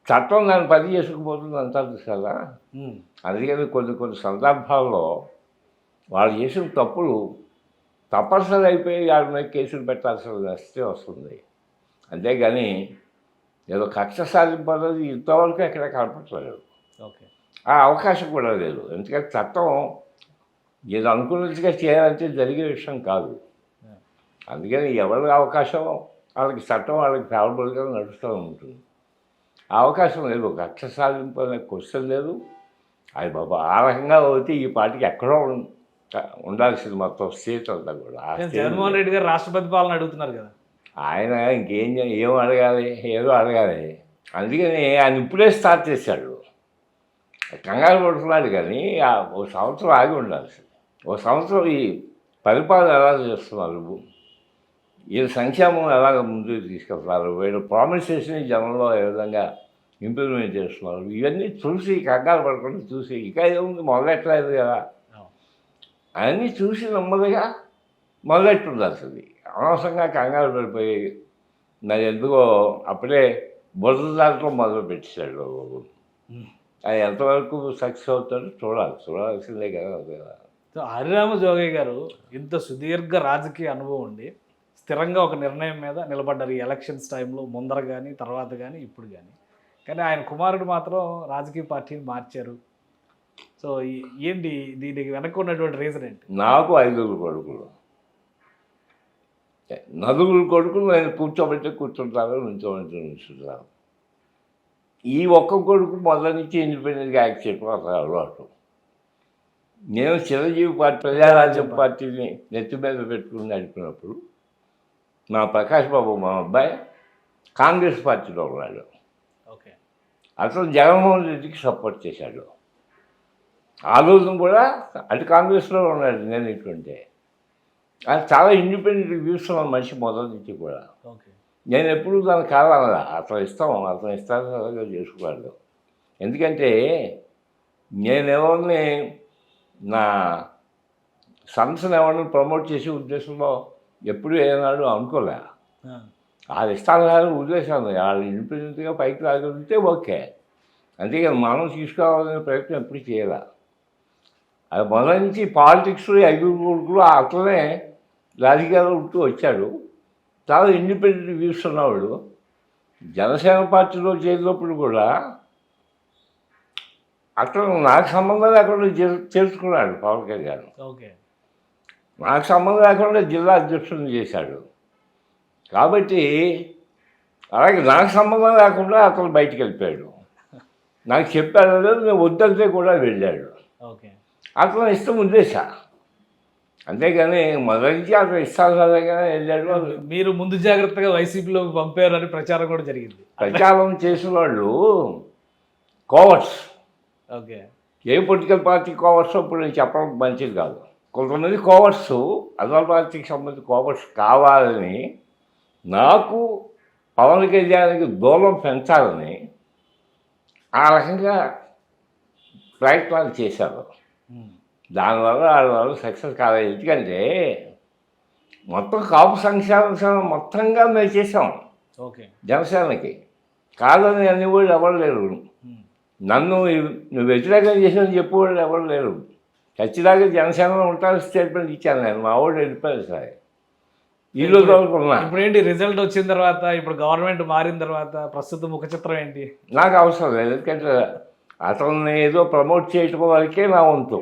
చట్టం దాన్ని పని చేసుకుపోతుంది అంటారు కదా. అందుకని కొన్ని సందర్భాల్లో వాళ్ళు చేసిన తప్పులు తప్పనిసరి అయిపోయి వాడి మీద కేసులు పెట్టాల్సిన నష్టం వస్తుంది. అంతేగాని ఏదో కక్ష సాధింపు అనేది ఇంతవరకు ఎక్కడ కనపడలేదు. ఓకే, ఆ అవకాశం కూడా లేదు. ఎందుకంటే చట్టం ఏదో అనుకున్నట్టుగా చేయాలంటే జరిగే విషయం కాదు. అందుకని ఎవరి అవకాశం వాళ్ళకి చట్టం వాళ్ళకి ఫేవరబుల్గా నడుస్తూ ఉంటుంది. ఆ అవకాశం లేదు. కక్ష సాధింపు అనే క్వశ్చన్ లేదు. అది బాబా ఆ రకంగా పోతే ఈ పార్టీకి ఎక్కడో ఉండాల్సింది మొత్తం స్టేట్ అంతా కూడా. జగన్మోహన్ రెడ్డి గారు రాష్ట్రపతి పాలన అడుగుతున్నారు కదా. ఆయన ఏం అడగాలి, ఏదో అడగాలి. అందుకని ఆయన ఇప్పుడే స్టార్ట్ చేశాడు. కంగారు పడుతున్నాడు. కానీ ఓ సంవత్సరం ఆగి ఉండాల్సింది. ఓ సంవత్సరం ఈ పరిపాలన ఎలా చేస్తున్నారు, వీళ్ళ సంక్షేమం ఎలాగ ముందుకు తీసుకెళ్తున్నారు, వీళ్ళు ప్రామిసెస్ని జనంలో ఏ విధంగా ఇంప్లిమెంట్ చేస్తున్నారు, ఇవన్నీ చూసి కంగారు పడకుండా చూసి ఇక ఏముంది మొదలెట్టలేదు కదా అవన్నీ చూసి నెమ్మదిగా మొదలెట్టుండాల్సింది. అనవసరంగా కంగారు పడిపోయి మరి ఎందుకో అప్పుడే బురద దాంట్లో మొదలు పెట్టేశాడు. అది ఎంతవరకు సక్సెస్ అవుతాడో చూడాల్సిందే కదా. సో హరిరామ జోగయ్య గారు ఇంత సుదీర్ఘ రాజకీయ అనుభవం ఉండి స్థిరంగా ఒక నిర్ణయం మీద నిలబడ్డారు. ఈ ఎలక్షన్స్ టైంలో ముందర కానీ తర్వాత కానీ ఇప్పుడు కానీ ఆయన కుమారుడు మాత్రం రాజకీయ పార్టీని మార్చారు. సో ఏంటి దీనికి వెనక ఉన్నటువంటి రీజన్ ఏంటి? నాకు 5 కొడుకులు, 4 కొడుకులు నేను కూర్చుంటారు, నుంచుంటారు. ఈ ఒక్క కొడుకు మొదటి నుంచి ఇండిపెండెంట్గా యాక్ట్ చేయడం అసలు అలవాటు. నేను చిరంజీవి పార్టీ ప్రజారాజ్యం పార్టీని నెత్తి మీద పెట్టుకుని నడిపినప్పుడు మా ప్రకాష్ బాబు మా అబ్బాయి కాంగ్రెస్ పార్టీలో ఉన్నాడు. ఓకే, అతను జగన్మోహన్ రెడ్డికి సపోర్ట్ చేశాడు. ఆ రోజున కూడా అటు కాంగ్రెస్లో ఉన్నాడు. నేను ఇటుంటే అది చాలా ఇండిపెండెంట్ వ్యూస్ ఉన్న మనిషి మొదటి నుంచి కూడా. ఓకే, నేను ఎప్పుడు దాన్ని కాదనలా. అతను ఇష్టాలుగా చేసుకున్నాడు. ఎందుకంటే నేనెవరిని నా సంస్థను ఎవరిని ప్రమోట్ చేసే ఉద్దేశంలో ఎప్పుడు ఏనాడు అనుకోలే. వాళ్ళ ఇష్టాలు ఉద్దేశాలు వాళ్ళు ఇండిపెండెంట్గా పైకి రాగలిగితే ఓకే. అంతేకాదు మనం తీసుకోవాలనే ప్రయత్నం ఎప్పుడు చేయాల. అది మొదటి నుంచి పాలిటిక్స్ 5 కొడుకులు అట్లనే రాజకీయాల్లో ఉంటూ వచ్చాడు. చాలా ఇండిపెండెంట్ వ్యూస్ ఉన్నవాడు. జనసేన పార్టీలో చేరినప్పుడు కూడా అతను నాకు సంబంధం లేకుండా చేర్చుకున్నాడు పవన్ కళ్యాణ్. ఓకే, నాకు సంబంధం లేకుండా జిల్లా అధ్యక్షుడిని చేశాడు. కాబట్టి అలాగే నాకు సంబంధం లేకుండా అతను బయటికి వెళ్ళిపోయాడు. నాకు చెప్పాడు లేదు, నేను వద్దంటే కూడా వెళ్ళాడు. ఓకే, అతను ఇష్టం ఉద్దేశా. అంతేగాని మొదటి అతను ఇష్టాలుగానే వెళ్ళాడు. మీరు ముందు జాగ్రత్తగా వైసీపీలోకి పంపారని ప్రచారం కూడా జరిగింది. ప్రచారం చేసిన వాళ్ళు కోవర్స్. ఓకే, ఏ పొలిటికల్ పార్టీ కోవర్స్ ఇప్పుడు నేను చెప్పడం మంచిది కాదు. కొంతమంది కోవర్స్ అదర్ పార్టీకి సంబంధించిన కోవర్స్ కావాలని నాకు పవన్ కళ్యాణ్కి దూరం పెంచాలని ఆ రకంగా ప్రయత్నాలు చేశారు. దానివల్ల వాళ్ళ సక్సెస్ కాలేదు. ఎందుకంటే మొత్తం కాపు సంక్షేమ మొత్తంగా మేము చేసాం. ఓకే, జనసేనకి కాదని అనేవాళ్ళు ఎవరు లేరు. నన్ను నువ్వు వ్యతిరేకం చేసావని చెప్పేవాళ్ళు ఎవరు లేరు. ఖచ్చితంగా జనసేనలో ఉంటారని స్టేట్మెంట్ ఇచ్చాను నేను. మా వాళ్ళు వెళ్ళిపోయారు సరే. ఈ రోజు వరకు ఉన్నా. ఇప్పుడు ఏంటి రిజల్ట్ వచ్చిన తర్వాత, ఇప్పుడు గవర్నమెంట్ మారిన తర్వాత ప్రస్తుతం ముఖ చిత్రం ఏంటి? నాకు అవసరం లేదు. ఎందుకంటే అతన్ని ఏదో ప్రమోట్ చేయటం వరకే నా వంతు.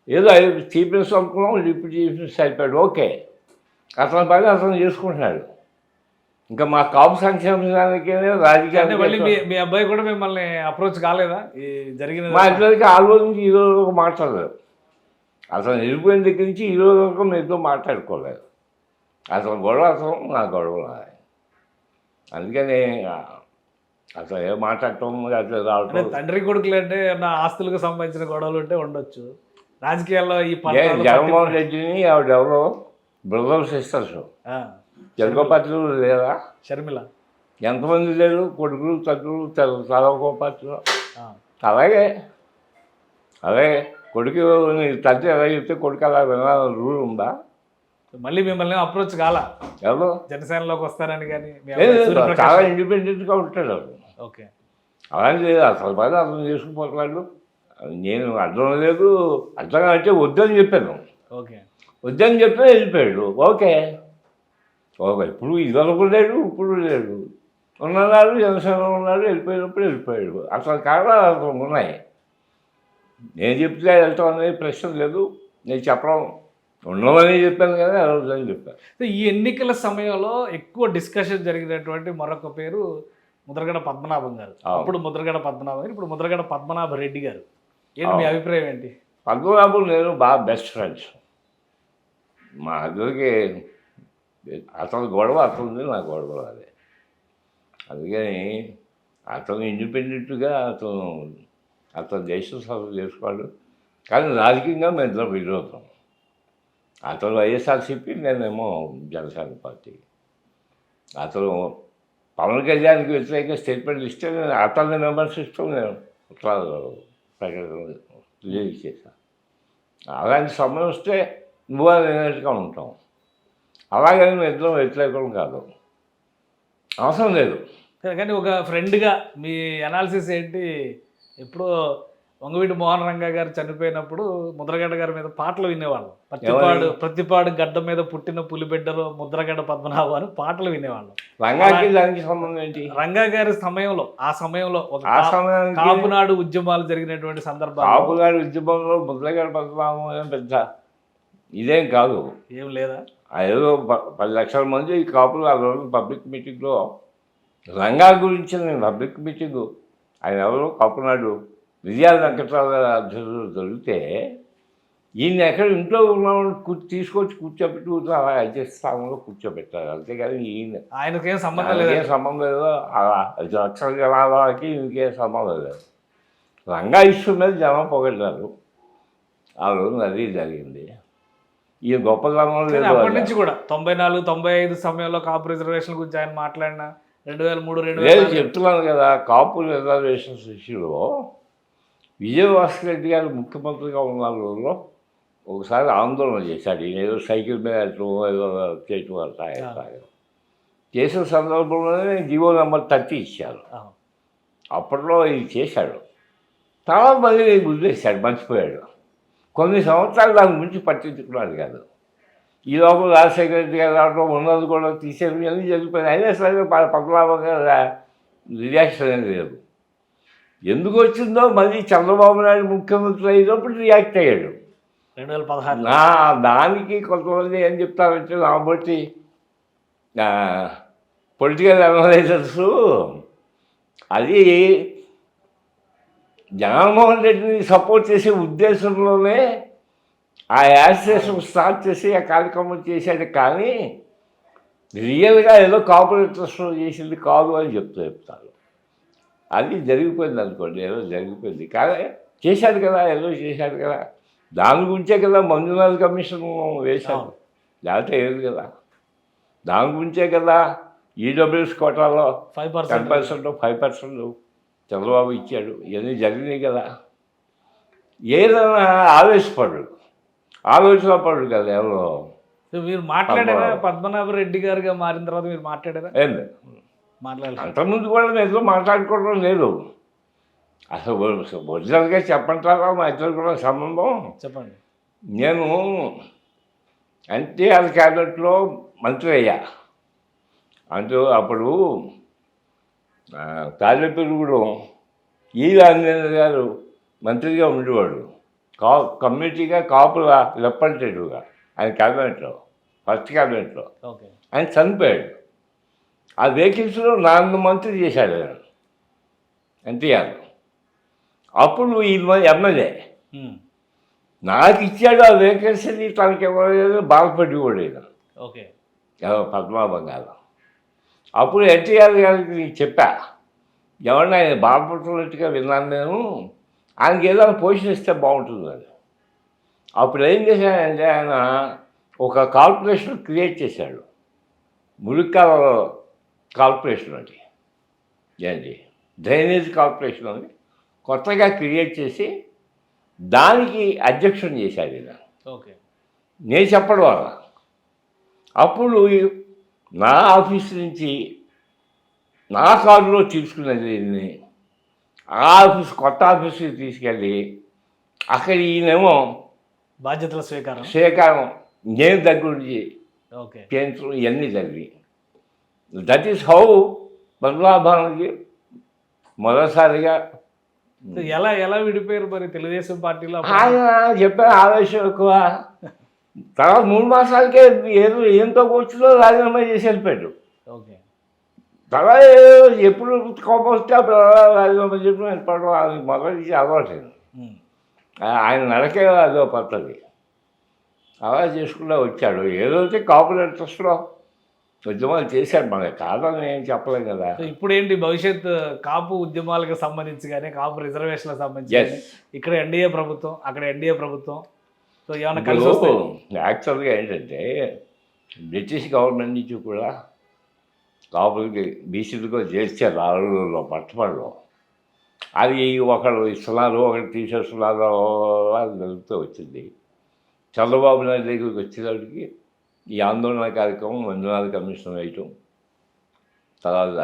ఏదో చీఫ్ మినిస్టర్ అనుకున్నాం, డిప్యూటీ చీఫ్ మినిస్టర్ అయిపోయాడు. ఓకే, అతని పని అతను చేసుకుంటున్నాడు. ఇంకా మా కాపు సంక్షేమానికి అంటే మళ్ళీ రాజకీయాలు మీ అబ్బాయి కూడా మిమ్మల్ని అప్రోచ్ కాలేదా ఈ జరిగిన మా ఇద్దరికి ఆ రోజు నుంచి ఈ రోజు వరకు మాట్లాడలేదు. అతను వెళ్ళిపోయిన దగ్గర నుంచి ఈ రోజు వరకు మీతో మాట్లాడుకోలేదు. అతను గొడవ అతను, నా గొడవ నాది. అందుకని అసలు ఏం మాట్లాడటం అట్లా అంటే రావటం. తండ్రి కొడుకులు అంటే నా ఆస్తులకు సంబంధించిన గొడవలు ఉంటే ఉండొచ్చు. రాజకీయాల్లో ఈ జగన్మోహన్ రెడ్డిని ఆవిడెవరో బ్రదర్ సిస్టర్స్ తెలుగు పార్టీలు లేదా? షర్మిల ఎంతమంది లేరు? కొడుకులు తల్లులు తలొక పార్టీలో. అలాగే కొడుకు తల్లి ఎలా చెప్తే కొడుకు అలా వినాల రూల్ ఉందా? మళ్ళీ మిమ్మల్ని అప్రోచ్ కాల ఎవరు జనసేనలోకి వస్తారని కానీ చాలా ఇండిపెండెంట్గా ఉంటాడు. ఓకే, అలాంటి లేదు. అసలు పని అర్థం చేసుకుపోతున్నాడు. నేను అర్థం లేదు, అర్థం అంటే వద్దని చెప్పాను. ఓకే, వద్దని చెప్పి వెళ్ళిపోయాడు. ఓకే, ఇప్పుడు ఇదివరకు లేడు, ఇప్పుడు లేడు. ఉన్ననాడు జనసేన ఉన్నాడు, వెళ్ళిపోయినప్పుడు వెళ్ళిపోయాడు. అసలు కారణాలు అసలు ఉన్నాయి. నేను చెప్తే వెళ్తాం అనేది ప్రశ్న లేదు. నేను చెప్పడం ఉండమని చెప్పాను కానీ ఆ రోజు అని చెప్పాను. ఈ ఎన్నికల సమయంలో ఎక్కువ డిస్కషన్ జరిగినటువంటి మరొక పేరు ముద్రగడ పద్మనాభం గారు. అప్పుడు ముద్రగడ పద్మనాభం గారు, ఇప్పుడు ముద్రగడ పద్మనాభ రెడ్డి గారు. ఏంటి మీ అభిప్రాయం ఏంటి? పద్మనాభం నేను బాగా బెస్ట్ ఫ్రెండ్స్. మా ఇద్దరికి అతను గొడవ అతను, నా గొడవ అదే. అందుకని అతను ఇండిపెండెంట్గా అతను దేశ సభ చేసుకోవాలి. కానీ రాజకీయంగా మేము ఇద్దరం విరోధం. అతను వైఎస్ఆర్సీపీ, నేనేమో జనసేన పార్టీ. అతను పవన్ కళ్యాణ్కి వ్యతిరేకంగా స్టేట్మెంట్ ఇస్తే నేను అతన్ని విమర్శిస్తూ నేను ఇట్లా ప్రకటన రిలీజ్ చేశాను. అలాంటి సమయం వస్తే నువ్వు నేనట్టుగా ఉంటాం. అలాగని మేము ఇద్దరం వ్యతిరేకం కాదు, అవసరం లేదు. కానీ ఒక ఫ్రెండ్గా మీ అనాలిసిస్ ఏంటి? ఎప్పుడో వంగవీటి మోహన్ రంగా గారు చనిపోయినప్పుడు ముద్రగడ్డ గారి మీద పాటలు వినేవాళ్ళం. ప్రతిపాడు గడ్డ మీద పుట్టిన పులిబిడ్డలో ముద్రగడ్డ పద్మనాభం అని పాటలు వినేవాళ్ళం. రంగాకి దానికి సంబంధం ఏంటి? రంగా గారి సమయంలో ఒక కాపునాడు ఉద్యమాలు జరిగినటువంటి సందర్భాలు, కాపునాడు ఉద్యమంలో ముద్రగడ్డ పద్మనాభం పెద్ద ఇదేం కాదు, ఏం లేదా? ఏదో 10 లక్షల మంది ఈ కాపులు ఆ రోజు పబ్లిక్ మీటింగ్లో రంగా గురించి నేను పబ్లిక్ మీటింగు ఆయన ఎవరో కాపునాడు విజయాల వెంకట్రావు గారి అధ్యక్షులు జరిగితే ఈయన ఎక్కడ ఇంట్లో ఉన్న తీసుకొచ్చి కూర్చోబెట్టి అలా అధ్యక్ష కూర్చోబెట్టారు. అంతేకాదు ఆయనకేం సంబంధం లేదు. 10 లక్షల జనాభాకి ఇంకేం సంబంధం లేదు. రంగా ఇష్యూ మీద జనం పొగడ్డారు. ఆ రోజు అది జరిగింది. ఈ గొప్పతనం లేదు. అప్పటి నుంచి కూడా 94, 95 సమయంలో కాపు రిజర్వేషన్ గురించి ఆయన మాట్లాడిన 2003 లేదు చెప్తున్నాను కదా. కాపు రిజర్వేషన్స్ ఇష్యూలో విజయభాస్కర్ రెడ్డి గారు ముఖ్యమంత్రిగా ఉన్న రోజుల్లో ఒకసారి ఆందోళన చేశాడు. ఈయన ఏదో సైకిల్ మీద ఏదో చేయటం చేసిన సందర్భంలోనే జీవో నెంబర్ 30 ఇచ్చారు. అప్పట్లో ఇది చేశాడు. తర్వాత మళ్ళీ గుర్తేశాడు, మర్చిపోయాడు. కొన్ని సంవత్సరాలు దాని గురించి పట్టించుకున్నాడు కాదు. ఈ లోపల రాజశేఖర రెడ్డి గారు రావడం ఉన్నది కూడా తీసేవి అన్నీ జరిగిపోయింది. అయినా సరే పద్మనాభంగా రియాక్షన్ అనేది లేదు. ఎందుకు వచ్చిందో మళ్ళీ చంద్రబాబు నాయుడు ముఖ్యమంత్రి అయినప్పుడు రియాక్ట్ అయ్యాడు. 2016 దానికి కొంతమంది ఏం చెప్తారంటే నా బట్టి పొలిటికల్ అనలైజర్స్ అది జగన్మోహన్ రెడ్డిని సపోర్ట్ చేసే ఉద్దేశంలోనే ఆ యాజిటేషన్ స్టార్ట్ చేసి ఆ కార్యక్రమం చేశాడు. కానీ రియల్గా ఏదో కార్పొరేటర్స్లో చేసింది కాదు అని చెప్తారు. అది జరిగిపోయింది అనుకోండి, ఏదో జరిగిపోయింది. కానీ చేశాడు కదా, ఏదో చేశాడు కదా. దాని గురించే కదా మంజునాథ్ కమిషన్ వేశాడు, లేకపోతే ఏది కదా. దాని గురించే కదా ఈడబ్ల్యూఎస్ కోటాలో 10%, 5% చంద్రబాబు ఇచ్చాడు. ఇవన్నీ జరిగినాయి కదా. ఏదైనా ఆలోచనపడు కదా ఎవరో. మీరు మాట్లాడారా? పద్మనాభ రెడ్డి గారుగా మారిన తర్వాత మీరు మాట్లాడారా? ఏం లేదు, అంతకుముందు కూడా నేను మాట్లాడుకోవడం లేదు. అసలు ఒరిజినల్గా చెప్పంటారా మా ఇద్దరు కూడా సంబంధం? చెప్పండి. నేను ఎన్టీఆర్ క్యాబినెట్లో మంత్రి అయ్యా. అంటూ అప్పుడు తాజాపేరుగూడెం ఆంజనేయులు గారు మంత్రిగా ఉండేవాడు. కమ్యూనిటీగా కాపుల రిప్రజెంటేటివ్గా ఆయన క్యాబినెట్లో. ఫస్ట్ క్యాబినెట్లో. ఓకే. ఆయన చనిపోయాడు. ఆ వేకెన్సీలో 4 మంత్రి చేశాడు ఆయన ఎన్టీఆర్. అప్పుడు ఈయన ఎమ్మెల్యే నాకు ఇచ్చాడు ఆ వేకెన్సీని, తనకి ఇవ్వలేదు, బాధపడి కూడా ఈయన. ఓకే. పద్మనాభం గారు. అప్పుడు ఎన్టీఆర్ గారికి చెప్పా, ఎవరన్నా ఆయన బాధపడుతున్నట్టుగా విన్నాను నేను, ఆయనకి ఏదైనా పొజిషన్ ఇస్తే బాగుంటుందని. అప్పుడు ఏం చేశాడంటే ఆయన ఒక కార్పొరేషన్ క్రియేట్ చేశాడు, మురికాల కార్పొరేషన్ అని, ఏంటి డ్రైనేజ్ కార్పొరేషన్ అని కొత్తగా క్రియేట్ చేసి దానికి అధ్యక్షుని చేశాడు ఈయన. ఓకే. నేను చెప్పడం వల్ల అప్పుడు నా ఆఫీస్ నుంచి నా కారులో తీసుకున్నది దీన్ని ఆ ఆఫీస్ కొత్త ఆఫీస్కి తీసుకెళ్ళి అక్కడ ఈయనేమో బాధ్యతల స్వీకారం నేను దగ్గరుండి ఓకే చేయించడం ఇవన్నీ జరిగి దట్ ఈస్ హౌ పద్మనాభానికి మొదటిసారిగా ఎలా ఎలా విడిపోయారు మరి తెలుగుదేశం పార్టీలో? ఆయన చెప్పారు ఆవేశం ఎక్కువ. తర్వాత 3 మాసాలకే ఏంతో కూర్చులో రాజీనామా చేసి వెళ్ళిపోయాడు. ఓకే. తర్వాత ఎప్పుడు కోపం వస్తే అప్పుడు రాజీనామా చెప్పి వెళ్ళిపోవడం అది మొదటి అలవాటు. ఆయన నడకే అదో పద్ధతి అలా చేసుకుంటూ వచ్చాడు. ఏదైతే కాపురేట్ ట్రస్ట్లో ఉద్యమాలు చేశాడు, మనకి కాదని ఏం చెప్పలేం కదా. ఇప్పుడు ఏంటి భవిష్యత్ కాపు ఉద్యమాలకు సంబంధించి కానీ కాపు రిజర్వేషన్లకు సంబంధించి ఇక్కడ ఎన్డీఏ ప్రభుత్వం అక్కడ ఎన్డీఏ ప్రభుత్వం, సో ఏమైనా కలిసి వస్తాయి? యాక్చువల్గా ఏంటంటే బ్రిటిష్ గవర్నమెంట్ నుంచి కూడా కాపులకి బీసీలుగా చేర్చారు ఆ రోజుల్లో పట్టపడలో. అది ఒకళ్ళు ఇస్తున్నారు ఒకరు తీసేస్తున్నారు అది జరుగుతూ వచ్చింది. చంద్రబాబు నాయుడు దగ్గరికి వచ్చేటప్పటికి ఈ ఆందోళన కార్యక్రమం మంజునాథ్ కమిషన్ వేయటం, తర్వాత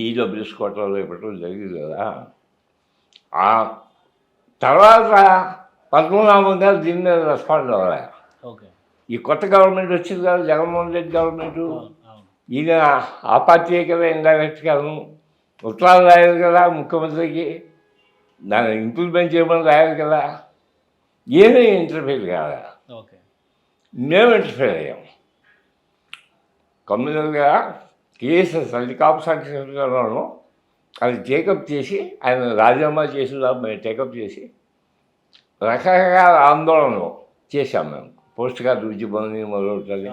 ఈడబ్ల్యూఎస్ కోటలో పెట్టడం జరిగింది కదా. ఆ తర్వాత పద్మనాభం గారు దీని మీద రెస్పాండ్ అవ్వాలి. ఓకే. ఈ కొత్త గవర్నమెంట్ వచ్చింది కదా, జగన్మోహన్ రెడ్డి గవర్నమెంట్, ఈయన ఆ పార్టీ కదా ఇండైరెక్ట్గాను ఉత్తరాలు రాయాలి కదా ముఖ్యమంత్రికి, దాన్ని ఇంప్లిమెంట్ చేయమని రాయాలి కదా, ఏమీ ఇంటర్ఫీర్ కాదా. ఓకే. మేము ఇంటర్ఫీర్ అయ్యాం. కమ్యూనల్గా కేసు కాపు సంక్షేమంలోనూ అది టేకప్ చేసి ఆయన రాజీనామా చేసి మేము టేకప్ చేసి రకరకాల ఆందోళనలు చేశాం. మేము పోస్ట్ కార్డు ఉద్యమాన్ని మొదలవుతుంది,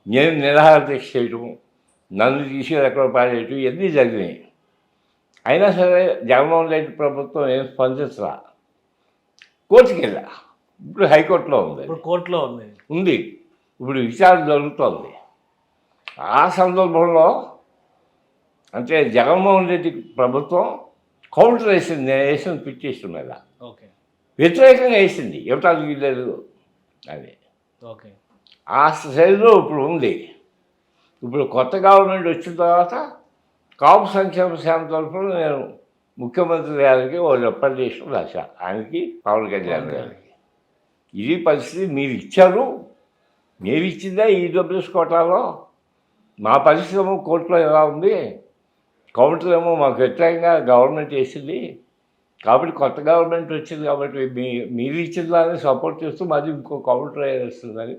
నేను నిరాహార దీక్ష చేయటం, నన్ను తీసి ఎక్కడ పాడేయటం ఇవన్నీ జరిగినాయి. అయినా సరే జగన్మోహన్ రెడ్డి ప్రభుత్వం ఏం స్పందించరా. కోర్టుకి వెళ్ళా, ఇప్పుడు హైకోర్టులో ఉంది, ఇప్పుడు కోర్టులో ఉంది, ఇప్పుడు విచారణ జరుగుతోంది. ఆ సందర్భంలో అంటే జగన్మోహన్ రెడ్డి ప్రభుత్వం కౌంటర్ వేసింది, నేను వేసిన పిటిషన్ మీద ఓకే వ్యతిరేకంగా వేసింది, ఇవ్వటానికి వీల్లేదు అని. ఓకే. ఆ శైలిలో ఇప్పుడు ఉంది. ఇప్పుడు కొత్త గవర్నమెంట్ వచ్చిన తర్వాత కాపు సంక్షేమ శాఖ తరఫున నేను ముఖ్యమంత్రి గారికి ఓ రిప్రజెంటేషన్ రాశా, ఆయనకి పవన్ కళ్యాణ్ గారికి. ఇది పరిస్థితి, మీరు ఇచ్చారు, మీరు ఇచ్చిందే ఈడబ్ల్యూఎస్ కోటాలో, మా పరిశ్రమ కోర్టులో ఎలా ఉంది, కౌంటర్ ఏమో మాకు వ్యతిరేకంగా గవర్నమెంట్ వేసింది, కాబట్టి కొత్త గవర్నమెంట్ వచ్చింది కాబట్టి మీరు ఇచ్చిన దాన్ని సపోర్ట్ చేస్తూ మాది ఇంకో కౌంటర్ వేస్తుందని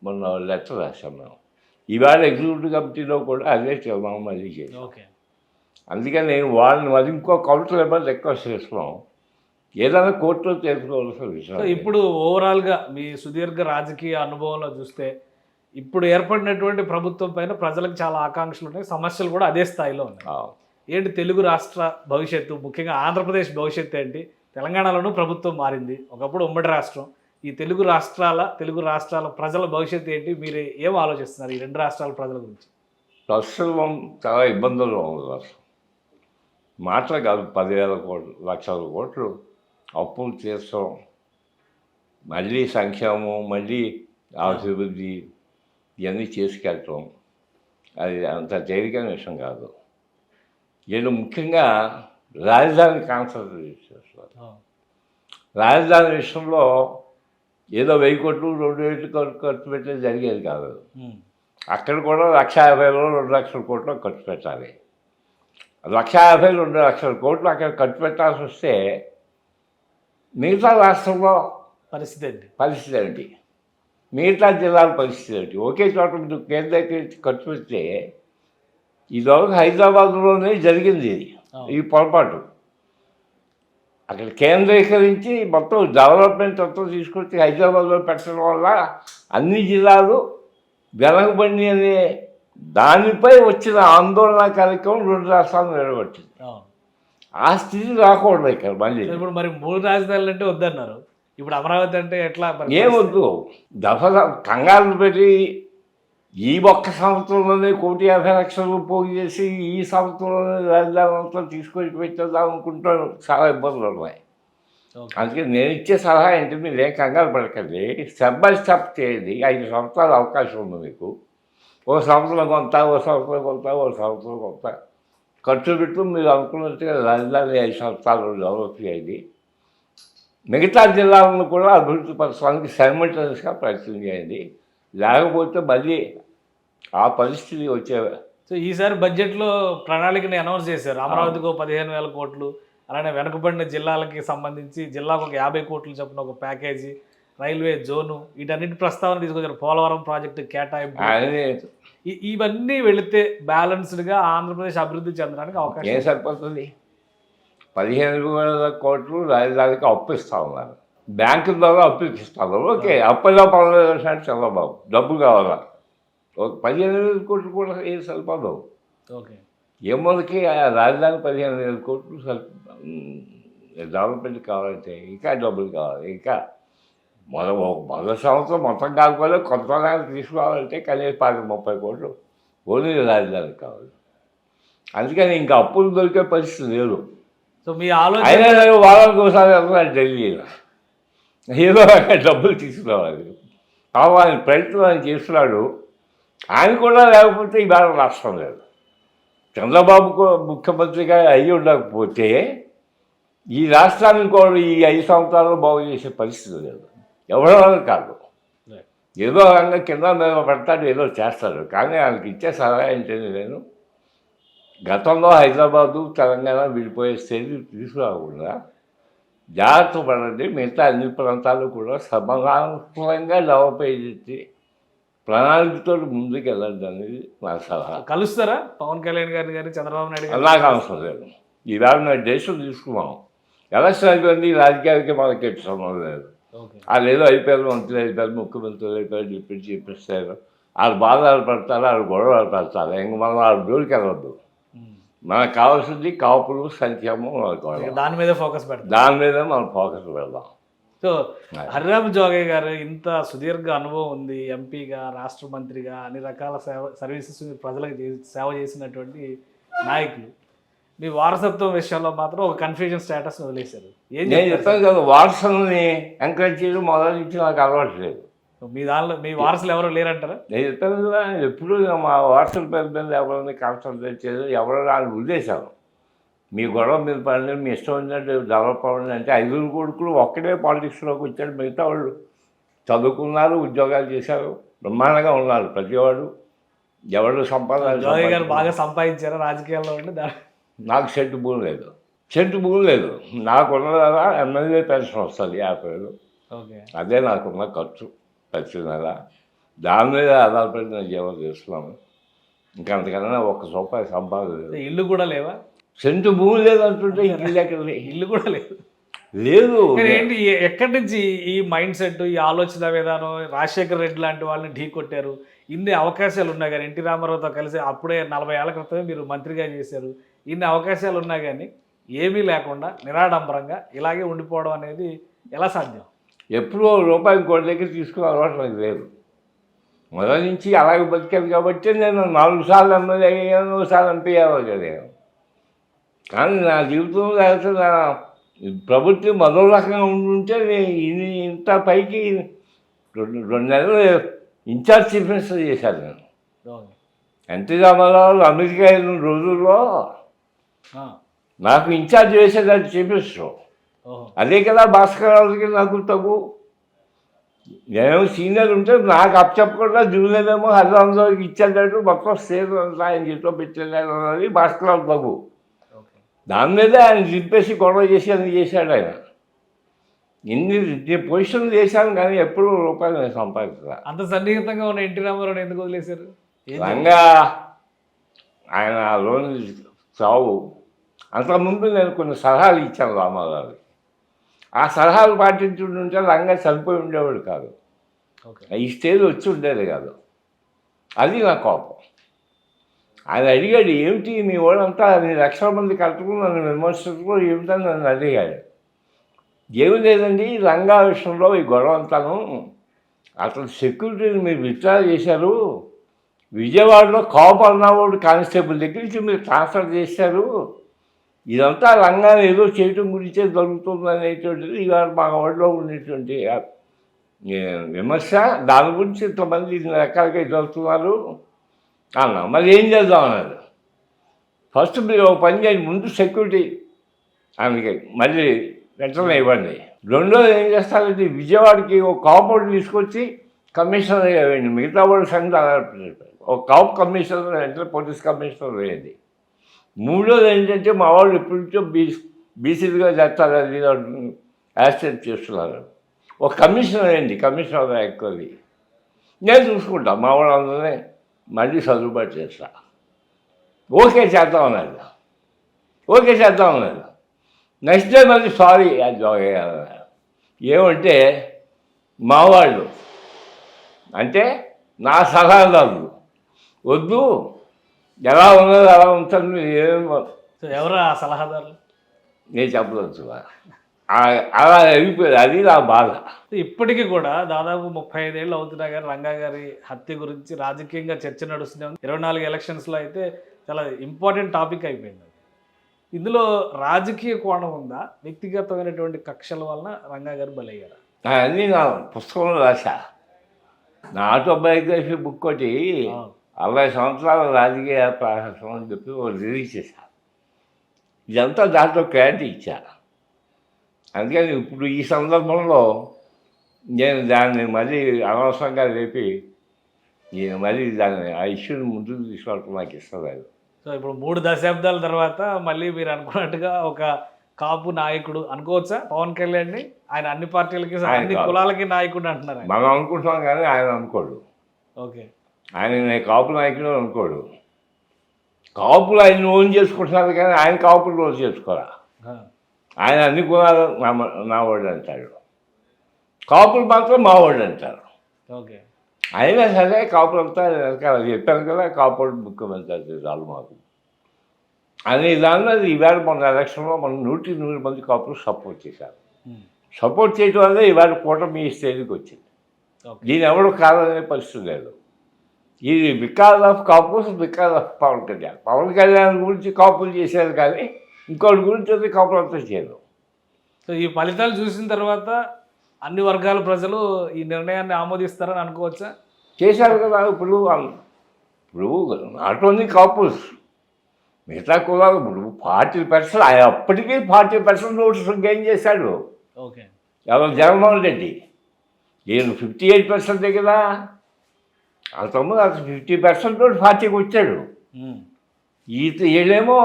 మొన్న లెటర్ రాశాం మేము. ఇవాళ ఎగ్జిక్యూటివ్ కమిటీలో కూడా అదే చెప్దాం మళ్ళీ చేసి. ఓకే. అందుకని నేను వాళ్ళని మరి ఇంకో కౌంటర్ ఏమైనా రిక్వెస్ట్ చేస్తున్నాం, ఏదైనా కోర్టులో తెలుసుకోవాల్సిన విషయం. ఇప్పుడు ఓవరాల్గా మీ సుదీర్ఘ రాజకీయ అనుభవంలో చూస్తే ఇప్పుడు ఏర్పడినటువంటి ప్రభుత్వం పైన ప్రజలకు చాలా ఆకాంక్షలు ఉన్నాయి, సమస్యలు కూడా అదే స్థాయిలో ఉన్నాయి. ఏంటి తెలుగు రాష్ట్ర భవిష్యత్తు, ముఖ్యంగా ఆంధ్రప్రదేశ్ భవిష్యత్తు ఏంటి? తెలంగాణలోనూ ప్రభుత్వం మారింది, ఒకప్పుడు ఉమ్మడి రాష్ట్రం. ఈ తెలుగు రాష్ట్రాల ప్రజల భవిష్యత్తు ఏంటి? మీరు ఏం ఆలోచిస్తున్నారు ఈ 2 రాష్ట్రాల ప్రజల గురించి? ప్రస్తుతం చాలా ఇబ్బందుల్లో ఉంది రాష్ట్రం. మాటలు కాదు, 10,000 కోట్లు, లక్షల కోట్లు అప్పులు తీర్చడం, మళ్ళీ సంక్షేమం, మళ్ళీ అభివృద్ధి ఇవన్నీ చేసుకెళ్ళటం అది అంత తేలికైన విషయం కాదు. వీళ్ళు ముఖ్యంగా రాజధాని కాన్సన్ట్రేట్ చేస్తారు. రాజధాని విషయంలో ఏదో 1000 కోట్లు 2,000 కోట్లు ఖర్చు పెట్టేది జరిగేది కాదు. అక్కడ కూడా 1,50,000 2 లక్షల కోట్లు ఖర్చు పెట్టాలి. 1,50,000 2 లక్షల కోట్లు అక్కడ ఖర్చు పెట్టాల్సి వస్తే మిగతా రాష్ట్రంలో పరిస్థితి ఏంటి? మిగతా జిల్లాల పరిస్థితి ఏంటి? ఒకే చోట మీరు కేంద్రానికి ఖర్చు పెడితే ఇదివరకు హైదరాబాద్లోనే జరిగింది ఇది, ఈ పొరపాటు. అక్కడ కేంద్రీకరించి మొత్తం డెవలప్మెంట్ మొత్తం తీసుకొచ్చి హైదరాబాద్లో పెట్టడం వల్ల అన్ని జిల్లాలు వెనకబడి అనే దానిపై వచ్చిన ఆందోళన కార్యక్రమం 2 రాష్ట్రాలను నిలబెట్టింది. ఆ స్థితి రాకూడదు ఇక్కడ మళ్ళీ. ఇప్పుడు మరి 3 రాజధానులు అంటే వద్దన్నారు, ఇప్పుడు అమరావతి అంటే ఎట్లా? ఏమొద్దు, దఫా కంగారు పెట్టి ఈ ఒక్క సంవత్సరంలోనే 1,50,00,000 పోగు చేసి ఈ సంవత్సరంలోనే రాజధాని అంతా తీసుకొచ్చి పెట్టేద్దాం అనుకుంటాను. చాలా ఇబ్బందులు ఉన్నాయి. అందుకే నేను ఇచ్చే సలహా ఏంటి, మీరు ఏం కంగారు పడకండి, స్టెప్ బై స్టెప్ చేయండి. 5 సంవత్సరాలు అవకాశం ఉంది మీకు. ఓ సంవత్సరం కొంత, ఓ సంవత్సరం కొంత, ఓ సంవత్సరం కొంత ఖర్చు పెట్టు. మీరు అనుకున్నట్టుగా రాజధాని 5 సంవత్సరాలు డెవలప్ చేయండి. మిగతా జిల్లాలను కూడా అభివృద్ధి పరచడానికి సైమల్టేనియస్గా ప్రయత్నం చేయండి. లేకపోతే మళ్ళీ ఆ పరిస్థితి వచ్చే. సో ఈసారి బడ్జెట్లో ప్రణాళికని అనౌన్స్ చేశారు. అమరావతికి 15,000 కోట్లు, అలానే వెనుకబడిన జిల్లాలకి సంబంధించి జిల్లాకు ఒక 50 కోట్లు చొప్పున ఒక ప్యాకేజీ, రైల్వే జోను, వీటన్నిటి ప్రస్తావన తీసుకొచ్చారు. పోలవరం ప్రాజెక్టు కేటాయింపు, ఇవన్నీ వెళితే బ్యాలెన్స్డ్గా ఆంధ్రప్రదేశ్ అభివృద్ధి చెందడానికి అవకాశం ఏం సరిపోతుంది? 15,000 కోట్లు రాజధానికి అప్పు ఇస్తా ఉన్నారు, బ్యాంకు ద్వారా అప్పు ఇస్తాను. ఓకే, అప్పులో 15% చంద్రబాబు డబ్బు కావాలా? ఒక 15,000 కోట్లు కూడా ఏం సరిపోదు. ఓకే, ఏమోకి రాజధాని 15,000 కోట్లు డెవలప్మెంట్ కావాలంటే ఇంకా డబ్బులు కావాలి. ఇంకా మొదటి సంవత్సరం మొత్తం కాకపోతే కొత్త తీసుకోవాలంటే కనీసం 30 కోట్లు ఓన్లీ రాజధానికి కావాలి. అందుకని ఇంకా అప్పులు దొరికే పరిస్థితి లేదు. సో మీ ఆలోచన అయినా వారానికి ఒకసారి వెళ్తున్నాడు ఢిల్లీలో, ఏదో డబ్బులు తీసుకురావాలి. ఆయన ప్రయత్నం ఆయన చేస్తున్నాడు. ఆయన కూడా లేకపోతే ఇవాళ రాష్ట్రం లేదు. చంద్రబాబు ముఖ్యమంత్రిగా అయ్యి ఉండకపోతే ఈ రాష్ట్రాన్ని కూడా ఈ 5 సంవత్సరాలు బాగు చేసే పరిస్థితి లేదు. ఎవరో కాదు, ఏదో రంగా కింద మీద పడతాడు, ఏదో చేస్తాడు. కానీ ఆయనకి ఇచ్చే సలహా ఏంటంటే, నేను గతంలో హైదరాబాదు తెలంగాణ విడిపోయే స్థితి తీసుకురాకుండా జాగ్రత్త పడండి. మిగతా అన్ని ప్రాంతాలు కూడా సమగ్రంగా డెవలప్ అయ్యేది ప్రణాళికతో ముందుకు వెళ్ళండి అనేది నా సలహా. కలుస్తారా పవన్ కళ్యాణ్ గారిని కానీ చంద్రబాబు నాయుడు గారు? అలాగే అవసరం లేదు. ఈవేళ మేము డెసిషన్ తీసుకున్నాం. ఎలక్షన్ అయిపోయింది, రాజకీయాలకి మనకి ఎటు సంబంధం లేదు. వాళ్ళు ఏదో అయిపోయారు, మంత్రులు అయిపోయారు, ముఖ్యమంత్రులు అయిపోయారు, డిప్యూటీ చీఫ్ మినిస్టర్ అయ్యారు. వాళ్ళు బాధలు పడతారు, వాళ్ళు గొడవలు పడతారు. ఇంక మనం వాళ్ళ జోలికి వెళ్ళొద్దు. మనకు కావాల్సింది కాపులు, సంక్షేమం, దాని మీద ఫోకస్ పెడతాం. దాని మీద మనం ఫోకస్ పెడదాం. సో హరిరామ్ జోగయ్య గారు ఇంత సుదీర్ఘ అనుభవం ఉంది, ఎంపీగా, రాష్ట్ర మంత్రిగా, అన్ని రకాల సర్వీసెస్ ప్రజలకు సేవ చేసినటువంటి నాయకులు. మీ వారసత్వం విషయంలో మాత్రం ఒక కన్ఫ్యూజన్ స్టేటస్ వదిలేశారు. నేను చెప్తాను కదా, వారసుల్ని ఎంకరేజ్ చేయడం మొదటి నుంచి నాకు అలవాటు లేదు. మీ దానిలో మీ వారసులు ఎవరు లేరంటారా? నేను చెప్తాను కదా, ఎప్పుడు మా వారసుల పేరు మీద ఎవరిని కాన్సన్ట్రేట్ చేయదు. ఎవరో నాకు ఉద్దేశాలు, మీ గొడవ మీద పడిన మీ ఇష్టం వచ్చినట్టు డెవలప్ అవ్వండి అంటే 5 కొడుకులు ఒక్కడే పాలిటిక్స్లోకి వచ్చాడు. మిగతా వాళ్ళు చదువుకున్నారు, ఉద్యోగాలు చేశారు, బ్రహ్మాండంగా ఉన్నారు ప్రతివాడు. ఎవరు సంపాదన జోగయ్య గారు బాగా సంపాదించారా రాజకీయాల్లో ఉండి? నాకు సెంటు భూమి లేదు. నాకున్నదా ఎమ్మెల్యే పెన్షన్ వస్తుంది 50,000. ఓకే, అదే నాకున్న ఖర్చు ప్రతి నెల. దాని మీద ఆధారపడి నేను జీవనం చేస్తున్నాను. ఇంకా అంతకన్నా ₹1 సంపాదన లేదు. ఇల్లు కూడా లేవా? సెంటు భూమి లేదు అంటుంటే ఇల్లు ఎక్కడ? ఇల్లు కూడా లేదు. ఏంటి, ఎక్కడి నుంచి ఈ మైండ్ సెట్, ఈ ఆలోచన విధానం? రాజశేఖర రెడ్డి లాంటి వాళ్ళని ఢీ కొట్టారు. ఇన్ని అవకాశాలు ఉన్నా కానీ, ఎన్టీ రామారావుతో కలిసి అప్పుడే 40 ఏళ్ల క్రితమే మీరు మంత్రిగా చేశారు. ఇన్ని అవకాశాలు ఉన్నా కానీ ఏమీ లేకుండా నిరాడంబరంగా ఇలాగే ఉండిపోవడం అనేది ఎలా సాధ్యం? ఎప్పుడూ రూపాయి కోటి దగ్గర తీసుకునే అలవాటు నాకు లేదు. మొదటి నుంచి అలాగే బతికాను కాబట్టి నేను 4 సార్లు ఎమ్మెల్యే అయ్యాను, 1 సార్లు ఎంపీ అవ్వగలిగాను. కానీ నా జీవితంలో లేకపోతే నా ప్రభుత్వం మరో రకంగా ఉంటుంటే నేను ఇంత పైకి 2 నెలలు ఇన్ఛార్జ్ చీఫ్ మినిస్టర్ చేశాను. నేను ఎన్టీ రామారావు అమెరికా వెళ్ళిన రోజుల్లో నాకు ఇన్ఛార్జ్ చేసేదాన్ని చీఫ్ మినిస్టర్. అదే కదా భాస్కరరావుకి నాకు తగ్గు. నేను సీనియర్ ఉంటే నాకు అప్పచెప్పకుండా జూనియర్ ఏమో హరిరామరావుకి ఇచ్చేటట్టు మొత్తం స్టేజ్ ఆయన చేతిలో పెట్టేదాడు అన్నది భాస్కరరావు తగ్గు. దాని మీద ఆయన దింపేసి గొడవ చేసి అన్ని చేశాడు ఆయన. ఇన్ని పొజిషన్లు చేశాను కానీ ఎప్పుడు రూపాయలు నేను సంపాదించా. అంత సన్నిహితంగా ఉన్న ఎన్టీ రామారావు ఎందుకు వదిలేశారు? రంగా ఆయన లోన్ చావు అంతకుముందు నేను కొన్ని సలహాలు ఇచ్చాను రామారావు. ఆ సలహాలు పాటించుంటే రంగా చనిపోయి ఉండేవాడు కాదు, ఓకే. ఈ స్టేజ్ వచ్చి ఉండేది కాదు. అది నా కోపం. ఆయన అడిగాడు, ఏమిటి మీ వాళ్ళంతా 2 లక్షల మంది కట్టుకుని నన్ను విమర్శించడం ఏమిటని నన్ను అడిగాడు. ఏమి లేదండి, రంగా విషయంలో ఈ గొడవ అంతాను అతను సెక్యూరిటీని మీరు విత్డ్రా చేశారు, విజయవాడలో కాపర్నావుడు కానిస్టేబుల్ దగ్గర నుంచి మీరు ట్రాన్స్ఫర్ చేశారు, ఇదంతా రంగా ఏదో చేయటం గురించే జరుగుతుంది అనేటువంటిది ఇవాళ మా వాడిలో ఉండేటువంటి విమర్శ. దాని గురించి ఇంతమంది 2 రకాలుగా ఎదురుతున్నారు అన్నా. మరి ఏం చేద్దాం అన్నారు. ఫస్ట్ మీరు ఒక పని చేయండి, ముందు సెక్యూరిటీ అందుకే మళ్ళీ వెంటనే ఇవ్వండి. రెండోది ఏం చేస్తారంటే విజయవాడకి ఒక కాంపౌండ్ తీసుకొచ్చి కమిషనర్ వేయండి, మిగతా వాళ్ళ సంగతి ఒక కాప్ కమిషనర్ వెంటనే పోలీస్ కమిషనర్ వేయండి. మూడోది ఏంటంటే మా వాళ్ళు ఎప్పటి నుంచో బీసీలుగా చేస్తారు, అది యాక్సెప్ట్ చేస్తున్నారు, ఒక కమిషనర్ వేయండి, కమిషనర్ ఎక్కువది నేను చూసుకుంటా, మా వాళ్ళందరినీ మళ్ళీ సర్దుబాటు చేస్తా. ఓకే చేద్దాం అన్నారు, ఓకే చేద్దాం అన్నారు. నెక్స్ట్ డే మళ్ళీ సారీ ఏమంటే మా వాళ్ళు అంటే నా సలహాదారులు వద్దు, ఎలా ఉన్నదో అలా ఉంటుంది. సో ఎవరు ఆ సలహాదారులు? నేను చెప్పవచ్చు, అలా అయిపోయింది. అది నా బాధ. ఇప్పటికీ కూడా దాదాపు 35 ఏళ్ళు అవుతున్నా కానీ రంగా గారి హత్య గురించి రాజకీయంగా చర్చ నడుస్తూనే ఉంది. 24 ఎలక్షన్స్లో అయితే చాలా ఇంపార్టెంట్ టాపిక్ అయిపోయింది. ఇందులో రాజకీయ కోణం ఉందా, వ్యక్తిగతమైనటువంటి కక్షల వలన రంగా గారు బలయ్యారా? అన్నీ నా పుస్తకంలో రాశా. నా ఆటోబయోగ్రఫీ బుక్ ఒకటి 60 సంవత్సరాల రాజకీయ ప్రహాసం అని చెప్పి రిలీజ్ చేశా. ఇదంతా దాంట్లో క్లారిటీ ఇచ్చా. అందుకని ఇప్పుడు ఈ సందర్భంలో నేను దాన్ని మళ్ళీ అనవసరంగా లేపి మళ్ళీ దాన్ని ఆ ఇష్యూని ముందుకు తీసుకోవడం నాకు ఇష్టం లేదు. సో ఇప్పుడు 3 దశాబ్దాల తర్వాత మళ్ళీ మీరు అనుకున్నట్టుగా ఒక కాపు నాయకుడు అనుకోవచ్చా పవన్ కళ్యాణ్ని? ఆయన అన్ని పార్టీలకి అన్ని కులాలకి నాయకుడు అంటున్నారు. మనం అనుకుంటున్నాం కానీ ఆయన అనుకోడు. ఓకే, ఆయన నేను కాపు నాయకుడు అనుకోడు. కాపులు ఆయన ఓన్ చేసుకుంటున్నారు కానీ ఆయన కాపులు ఓన్ చేసుకోరా. ఆయన అన్ని కులాలు నా వాడు అంటాడు, కాపులు మాత్రం మా వాడు అంటారు. ఓకే, అయినా సరే కాపులంతా చెప్పాను కదా, కాపులు ముఖ్యమంత్రి చాలు మాకు అని దానిలో ఈవేళ మన ఎలక్షన్లో మనం 100 మంది కాపులు సపోర్ట్ చేశారు. సపోర్ట్ చేయడం వల్ల ఈవేళ కూటమి స్టేజ్కి వచ్చింది. దీని ఎవరు కాదనే పరిస్థితి లేదు. ఇది because of Kapus, because of Pawan Kalyan. Pawan Kalyan గురించి కాపులు చేశారు కానీ ఇంకోటి గురించి అయితే కాపులు అంతా చేయరు. సో ఈ ఫలితాలు చూసిన తర్వాత అన్ని వర్గాల ప్రజలు ఈ నిర్ణయాన్ని ఆమోదిస్తారని అనుకోవచ్చా? చేశారు కదా. ఇప్పుడు నాట్ ఓన్లీ కాపుస్, మిగతా కులాలు ఇప్పుడు 40% ఆయన అప్పటికీ 40% ఓట్స్ గెయిన్ చేశాడు. ఓకే, ఎవరు? జగన్మోహన్ రెడ్డి. ఈయన 58% కదా. అంతకుముందు అసలు 50% ఓటు పార్టీకి వచ్చాడు. వీళ్ళేమో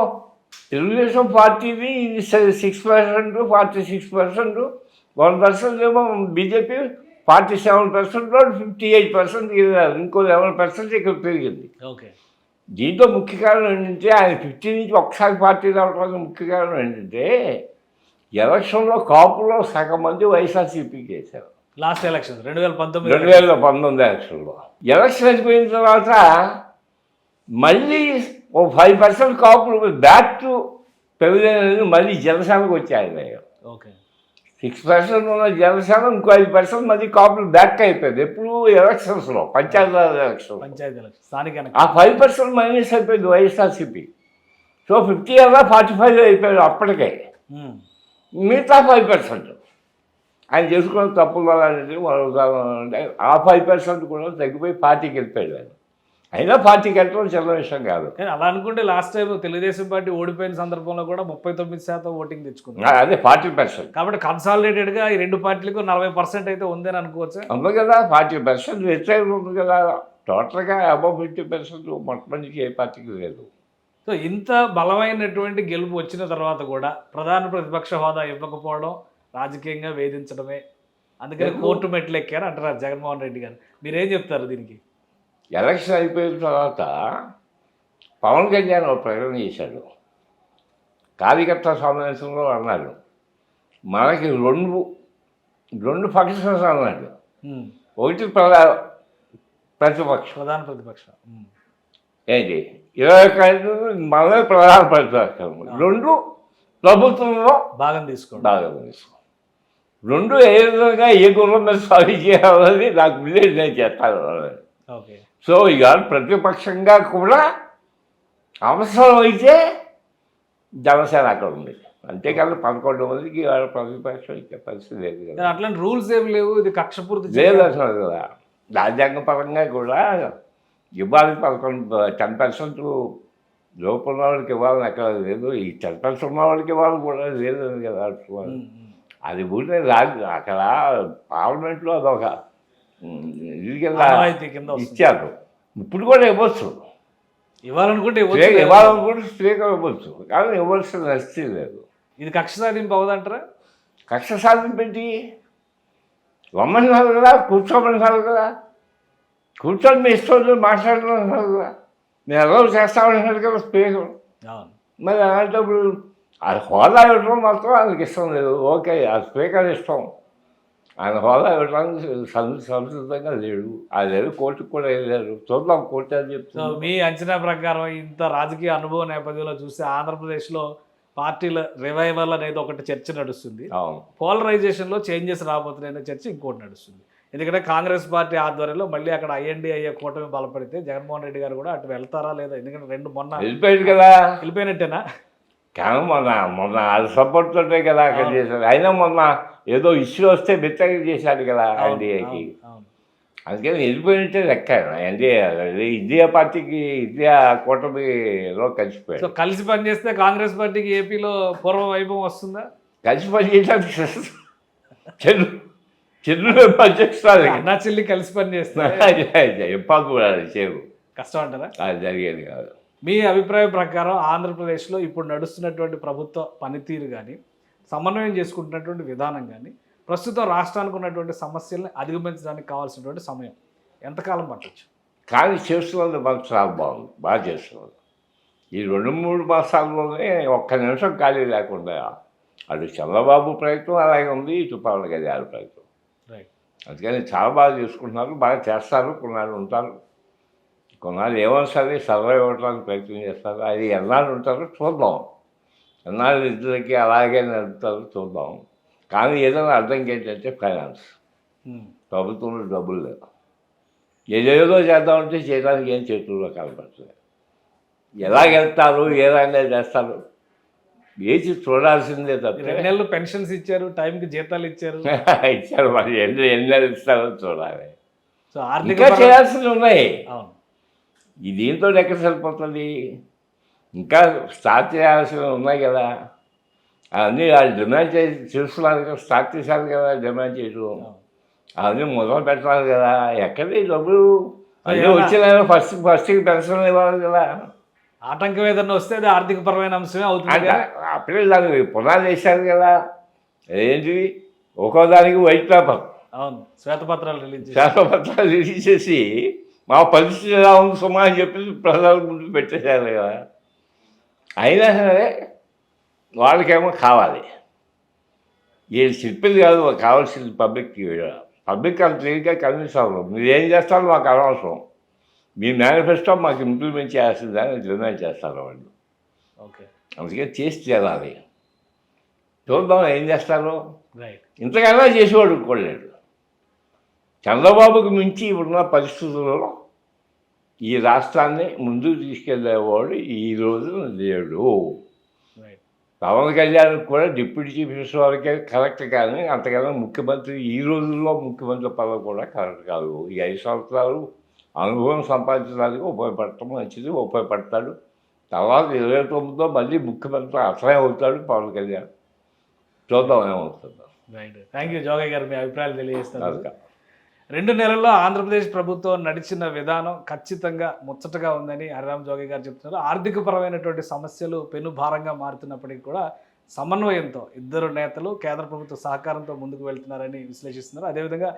తెలుగుదేశం పార్టీని 6%, 46%, 1% ఏమో బీజేపీ, 47% 58% ఇంకో 11% ఇక్కడ పెరిగింది. ఓకే, దీంట్లో ముఖ్య కారణం ఏంటంటే ఆయన 50 నుంచి ఒకసారి పార్టీ రావడానికి ముఖ్య కారణం ఏంటంటే ఎలక్షన్లో కాపులో సగం మంది వైఎస్ఆర్సీపీకి వేశారు. లాస్ట్ ఎలక్షన్ 2019 ఎలక్షన్లో. ఎలక్షన్ అయిపోయిన తర్వాత మళ్ళీ ఓ 5% కాపులు బ్యాక్ టు పెవిలియన్ మళ్ళీ జనసేనకు వచ్చాయి. ఓకే, 6% ఉన్న జనసేన ఇంకో 5% మళ్ళీ కాపులు బ్యాక్ అయిపోయింది. ఎప్పుడు ఎలక్షన్స్లో, పంచాయతీ ఎలక్షన్, స్థానిక ఆ 5% మైనస్ అయిపోయింది వైఎస్ఆర్సీపీ. సో 50 అలా 45 అయిపోయాడు అప్పటికే. మిగతా 5% ఆయన చేసుకున్న తప్పులు అనేది అంటే ఆ 5% కూడా తగ్గిపోయి పార్టీకి వెళ్ళిపోయాడు. ఆయన అయినా పార్టీకి వెళ్ళడం చిన్న విషయం కాదు. కానీ అలా అనుకుంటే లాస్ట్ టైం తెలుగుదేశం పార్టీ ఓడిపోయిన సందర్భంలో కూడా 39% ఓటింగ్ తెచ్చుకుంది. అదే 40%. కాబట్టి కన్సాలిడేటెడ్గా ఈ 2 పార్టీలకు 40% అయితే ఉందని అనుకోవచ్చు. ఉంది కదా, 40% వ్యతిరేకత ఉంది కదా. టోటల్గా అబౌవ్ 50% మొట్టమొదటికి ఏ పార్టీకి లేదు. సో ఇంత బలమైనటువంటి గెలుపు వచ్చిన తర్వాత కూడా ప్రధాన ప్రతిపక్ష హోదా ఇవ్వకపోవడం రాజకీయంగా వేధించడమే, అందుకని కోర్టు మెట్లు ఎక్కారు అంటారు జగన్మోహన్ రెడ్డి గారు. మీరేం చెప్తారు దీనికి? ఎలక్షన్ అయిపోయిన తర్వాత పవన్ కళ్యాణ్ ఒక ప్రకటన చేశాడు, కార్యకర్త సమావేశంలో అన్నాడు, మనకి రెండు పక్షాలు అన్నాడు. ఒకటి ప్రతిపక్షం, ప్రధాన ప్రతిపక్షం ఏంటి 21 మనమే ప్రధాన ప్రతిపక్షం, 2 ప్రభుత్వంలో భాగం తీసుకోండి. రెండు ఏ విధంగా ఏ గుణం మీద సాగు చేయాలని నాకు ముందే నేను చేస్తాను. ఓకే. సో ఇక ప్రతిపక్షంగా కూడా అవసరం అయితే జనసేన అక్కడ ఉంది, అంతేకాదు 11 మందికి ప్రతిపక్షం ఇచ్చే పరిస్థితి లేదు కదా. అట్లాంటి రూల్స్ ఏమి లేవు, ఇది కక్షపూర్తి లేదు అసలు కదా. రాజ్యాంగ పరంగా కూడా ఇవ్వాలి 10% లోపల ఉన్న వాళ్ళకి ఇవ్వాలని ఎక్కడ లేదు, ఈ 10% ఉన్న వాళ్ళకి ఇవ్వాలి కూడా లేదని కదా అడుగుతున్నారు. అది ఊరికే అక్కడ పార్లమెంట్లో అదొక ఇది కింద ఇచ్చారు. ఇప్పుడు కూడా ఇవ్వచ్చు, ఇవ్వాలనుకుంటే స్పీకర్ ఇవ్వచ్చు, కానీ ఇవ్వాల్సిన పరిస్థితి లేదు. ఇది కక్ష సాధింపు అవదంటారా? కక్ష సాధింపు ఏంటి? రమ్మన్నారు కదా, కూర్చోమన్నారు కదా, కూర్చొని మీ ఇష్టం మాట్లాడుతున్నారు కదా, నేను ఎలా చేస్తామన్నారు కదా స్పీకర్. మరి అలాంటప్పుడు అది హోదా ఇవ్వడం మాత్రం ఆయనకి ఇష్టం లేదు. ఓకే, ఆ స్పీకర్ ఇష్టం, ఆయన హోదా ఇవ్వడానికి సంసిద్ధంగా లేడు. అది లేదు, కోర్టుకు కూడా వెళ్ళారు. చూద్దాం కోర్టు అని చెప్తాను. మీ అంచనా ప్రకారం ఇంత రాజకీయ అనుభవం నేపథ్యంలో చూస్తే ఆంధ్రప్రదేశ్లో పార్టీల రివైవల్ అనేది ఒకటి చర్చ నడుస్తుంది, పోలరైజేషన్లో చేంజెస్ రాబోతున్నాయనే చర్చ ఇంకోటి నడుస్తుంది. ఎందుకంటే కాంగ్రెస్ పార్టీ ఆధ్వర్యంలో మళ్ళీ అక్కడ INDA కూటమి బలపడితే జగన్మోహన్ రెడ్డి గారు కూడా అటు వెళ్తారా లేదా? ఎందుకంటే మొన్న వెళ్ళిపోయాడు కదా, వెళ్ళిపోయినట్టేనా? కానీ మొన్న అది సపోర్ట్ తోటే కదా అక్కడ చేశాడు. అయినా మొన్న ఏదో ఇష్యూ వస్తే బెత్తగా చేశాడు కదా NDAకి, అందుకని వెళ్ళిపోయినట్టే లెక్క. ఇండియా పార్టీకి ఇండియా కూటమిలో కలిసిపోయాడు. సో కలిసి పనిచేస్తే కాంగ్రెస్ పార్టీకి ఏపీలో పూర్వ వైభవం వస్తుందా? కలిసి పనిచేయడానికి చెల్లు పనిచేస్తారు, అన్నా చెల్లి కలిసి పనిచేస్తే ఎప్పుడు కూడా చేయవు, కష్టం అంటారా? అది జరిగేది కాదు. మీ అభిప్రాయం ప్రకారం ఆంధ్రప్రదేశ్లో ఇప్పుడు నడుస్తున్నటువంటి ప్రభుత్వ పనితీరు కానీ, సమన్వయం చేసుకుంటున్నటువంటి విధానం కానీ, ప్రస్తుతం రాష్ట్రానికి ఉన్నటువంటి సమస్యల్ని అధిగమించడానికి కావాల్సినటువంటి సమయం ఎంతకాలం పట్టచ్చు? కానీ చేస్తున్నది మనకు చాలా బాగుంది, బాగా చేస్తున్నది. ఈ 2-3 మాసాల్లోనే ఒక్క నిమిషం ఖాళీ లేకుండా అటు చంద్రబాబు ప్రయత్నం అలాగే ఉంది, ఇటు పవన్ కళ్యాణ్ ప్రయత్నం. అందుకని చాలా బాగా చేసుకుంటున్నారు, బాగా చేస్తారు. కొన్నాళ్ళు ఉంటారు, కొన్నాళ్ళు ఏమన్నా సరే సర్వైవ్ అవ్వడానికి ప్రయత్నం చేస్తారు. అది ఎన్నాళ్ళు ఉంటారో చూద్దాం, ఎన్నాళ్ళు ఇద్దరికి అలాగే నడుపుతారో చూద్దాం. కానీ ఏదైనా అర్థం ఏంటంటే ఫైనాన్స్, ప్రభుత్వంలో డబ్బులు లేవు. ఏదేదో చేద్దామంటే చేయడానికి ఏం చేతుల్లో కనపడుతుంది. ఎలాగెళ్తారు, ఏ రంగా చేస్తారు వేచి చూడాల్సిందే తప్ప. 2 నెలలు పెన్షన్స్ ఇచ్చారు, టైంకి జీతాలు ఇచ్చారు, ఇచ్చారు, మరి ఎన్ని నెలలు ఇస్తారో చూడాలి. సో ఆర్థిక చేయాల్సినవి ఉన్నాయి. ఈ దీంతో ఎక్కడ సరిపోతుంది, ఇంకా స్టార్ట్ చేయాల్సినవి ఉన్నాయి కదా. అవన్నీ వాళ్ళు డిమాండ్ చేస్తున్నారు కదా, స్టార్ట్ చేశారు కదా డిమాండ్ చేయడం, అవన్నీ మొదలు పెట్టాలి కదా. ఎక్కడి డబ్బులు అన్నీ వచ్చిన ఫస్ట్కి పెన్షన్ ఇవ్వాలి కదా. ఆటంకం ఏదన్నా వస్తే అది ఆర్థిక పరమైన అంశమే అవుతుంది. అప్పుడే దానికి పునాది వేశారు కదా. ఏంటి ఒక్కో దానికి వైట్ పేపర్, అవును, శ్వేతపత్రాలు రిలీజ్ చేసి మా పరిస్థితి ఎలా ఉంది సుమా అని చెప్పి ప్రజల ముందు పెట్టేశారు కదా. అయినా సరే వాళ్ళకేమో కావాలి, వీళ్ళు చెప్పింది కాదు కావాల్సింది పబ్లిక్ అంత తేలిగ్గా కన్విన్స్ అవ్వరు. మీరు ఏం చేస్తారో మాకు అనవసరం, మీ మేనిఫెస్టో మాకు ఇంప్లిమెంట్ చేయాల్సిందని డిమాండ్ చేస్తారు వాళ్ళు. ఓకే, అందుకే చేసి చేయాలి, చూద్దాం ఏం చేస్తారో. ఇంతకన్నా చేసేవాడు ఇంకోలేడు. చంద్రబాబుకి మించి ఇప్పుడున్న పరిస్థితుల్లో ఈ రాష్ట్రాన్ని ముందుకు తీసుకెళ్ళేవాడు ఈ రోజు లేడు. పవన్ కళ్యాణ్ కూడా డిప్యూటీ చీఫ్ మినిస్టర్ వరకే కరెక్ట్, కానీ అంతకన్నా ముఖ్యమంత్రి ఈ రోజుల్లో ముఖ్యమంత్రి పదవి కూడా కరెక్ట్ కాదు. ఈ 5 సంవత్సరాలు అనుభవం సంపాదించడానికి ఉపయోగపడటం మంచిది, ఉపయోగపడతాడు. తర్వాత 29లో మళ్ళీ ముఖ్యమంత్రి అసలే అవుతాడు పవన్ కళ్యాణ్. చూద్దాం ఏమవుతుందో. థ్యాంక్ యూ జోగయ్య గారు, మీ అభిప్రాయాలు తెలియజేస్తారు. 2 నెలల్లో ఆంధ్రప్రదేశ్ ప్రభుత్వం నడిచిన విధానం ఖచ్చితంగా ముచ్చటగా ఉందని హరిరామ్ జోగయ్య గారు చెప్తున్నారు. ఆర్థిక పరమైనటువంటి సమస్యలు పెను భారంగా మారుతున్నప్పటికీ కూడా సమన్వయంతో ఇద్దరు నేతలు కేంద్ర ప్రభుత్వ సహకారంతో ముందుకు వెళ్తున్నారని విశ్లేషిస్తున్నారు. అదేవిధంగా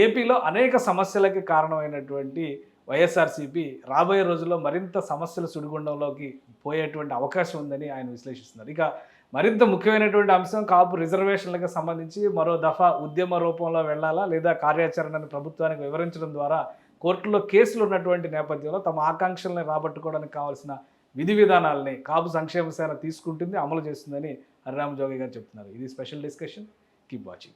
ఏపీలో అనేక సమస్యలకి కారణమైనటువంటి వైఎస్ఆర్సీపీ రాబోయే రోజుల్లో మరింత సమస్యల సుడిగుండంలోకి పోయేటువంటి అవకాశం ఉందని ఆయన విశ్లేషిస్తున్నారు. ఇక మరింత ముఖ్యమైనటువంటి అంశం కాపు రిజర్వేషన్లకు సంబంధించి మరో దఫా ఉద్యమ రూపంలో వెళ్ళాలా లేదా కార్యాచరణను ప్రభుత్వానికి వివరించడం ద్వారా కోర్టులో కేసులు ఉన్నటువంటి నేపథ్యంలో తమ ఆకాంక్షల్ని రాబట్టుకోవడానికి కావాల్సిన విధి విధానాలని కాపు సంక్షేమ సేన తీసుకుంటుంది, అమలు చేస్తుందని హరిరామ జోగి గారు చెప్తున్నారు. ఇది స్పెషల్ డిస్కషన్. Keep watching.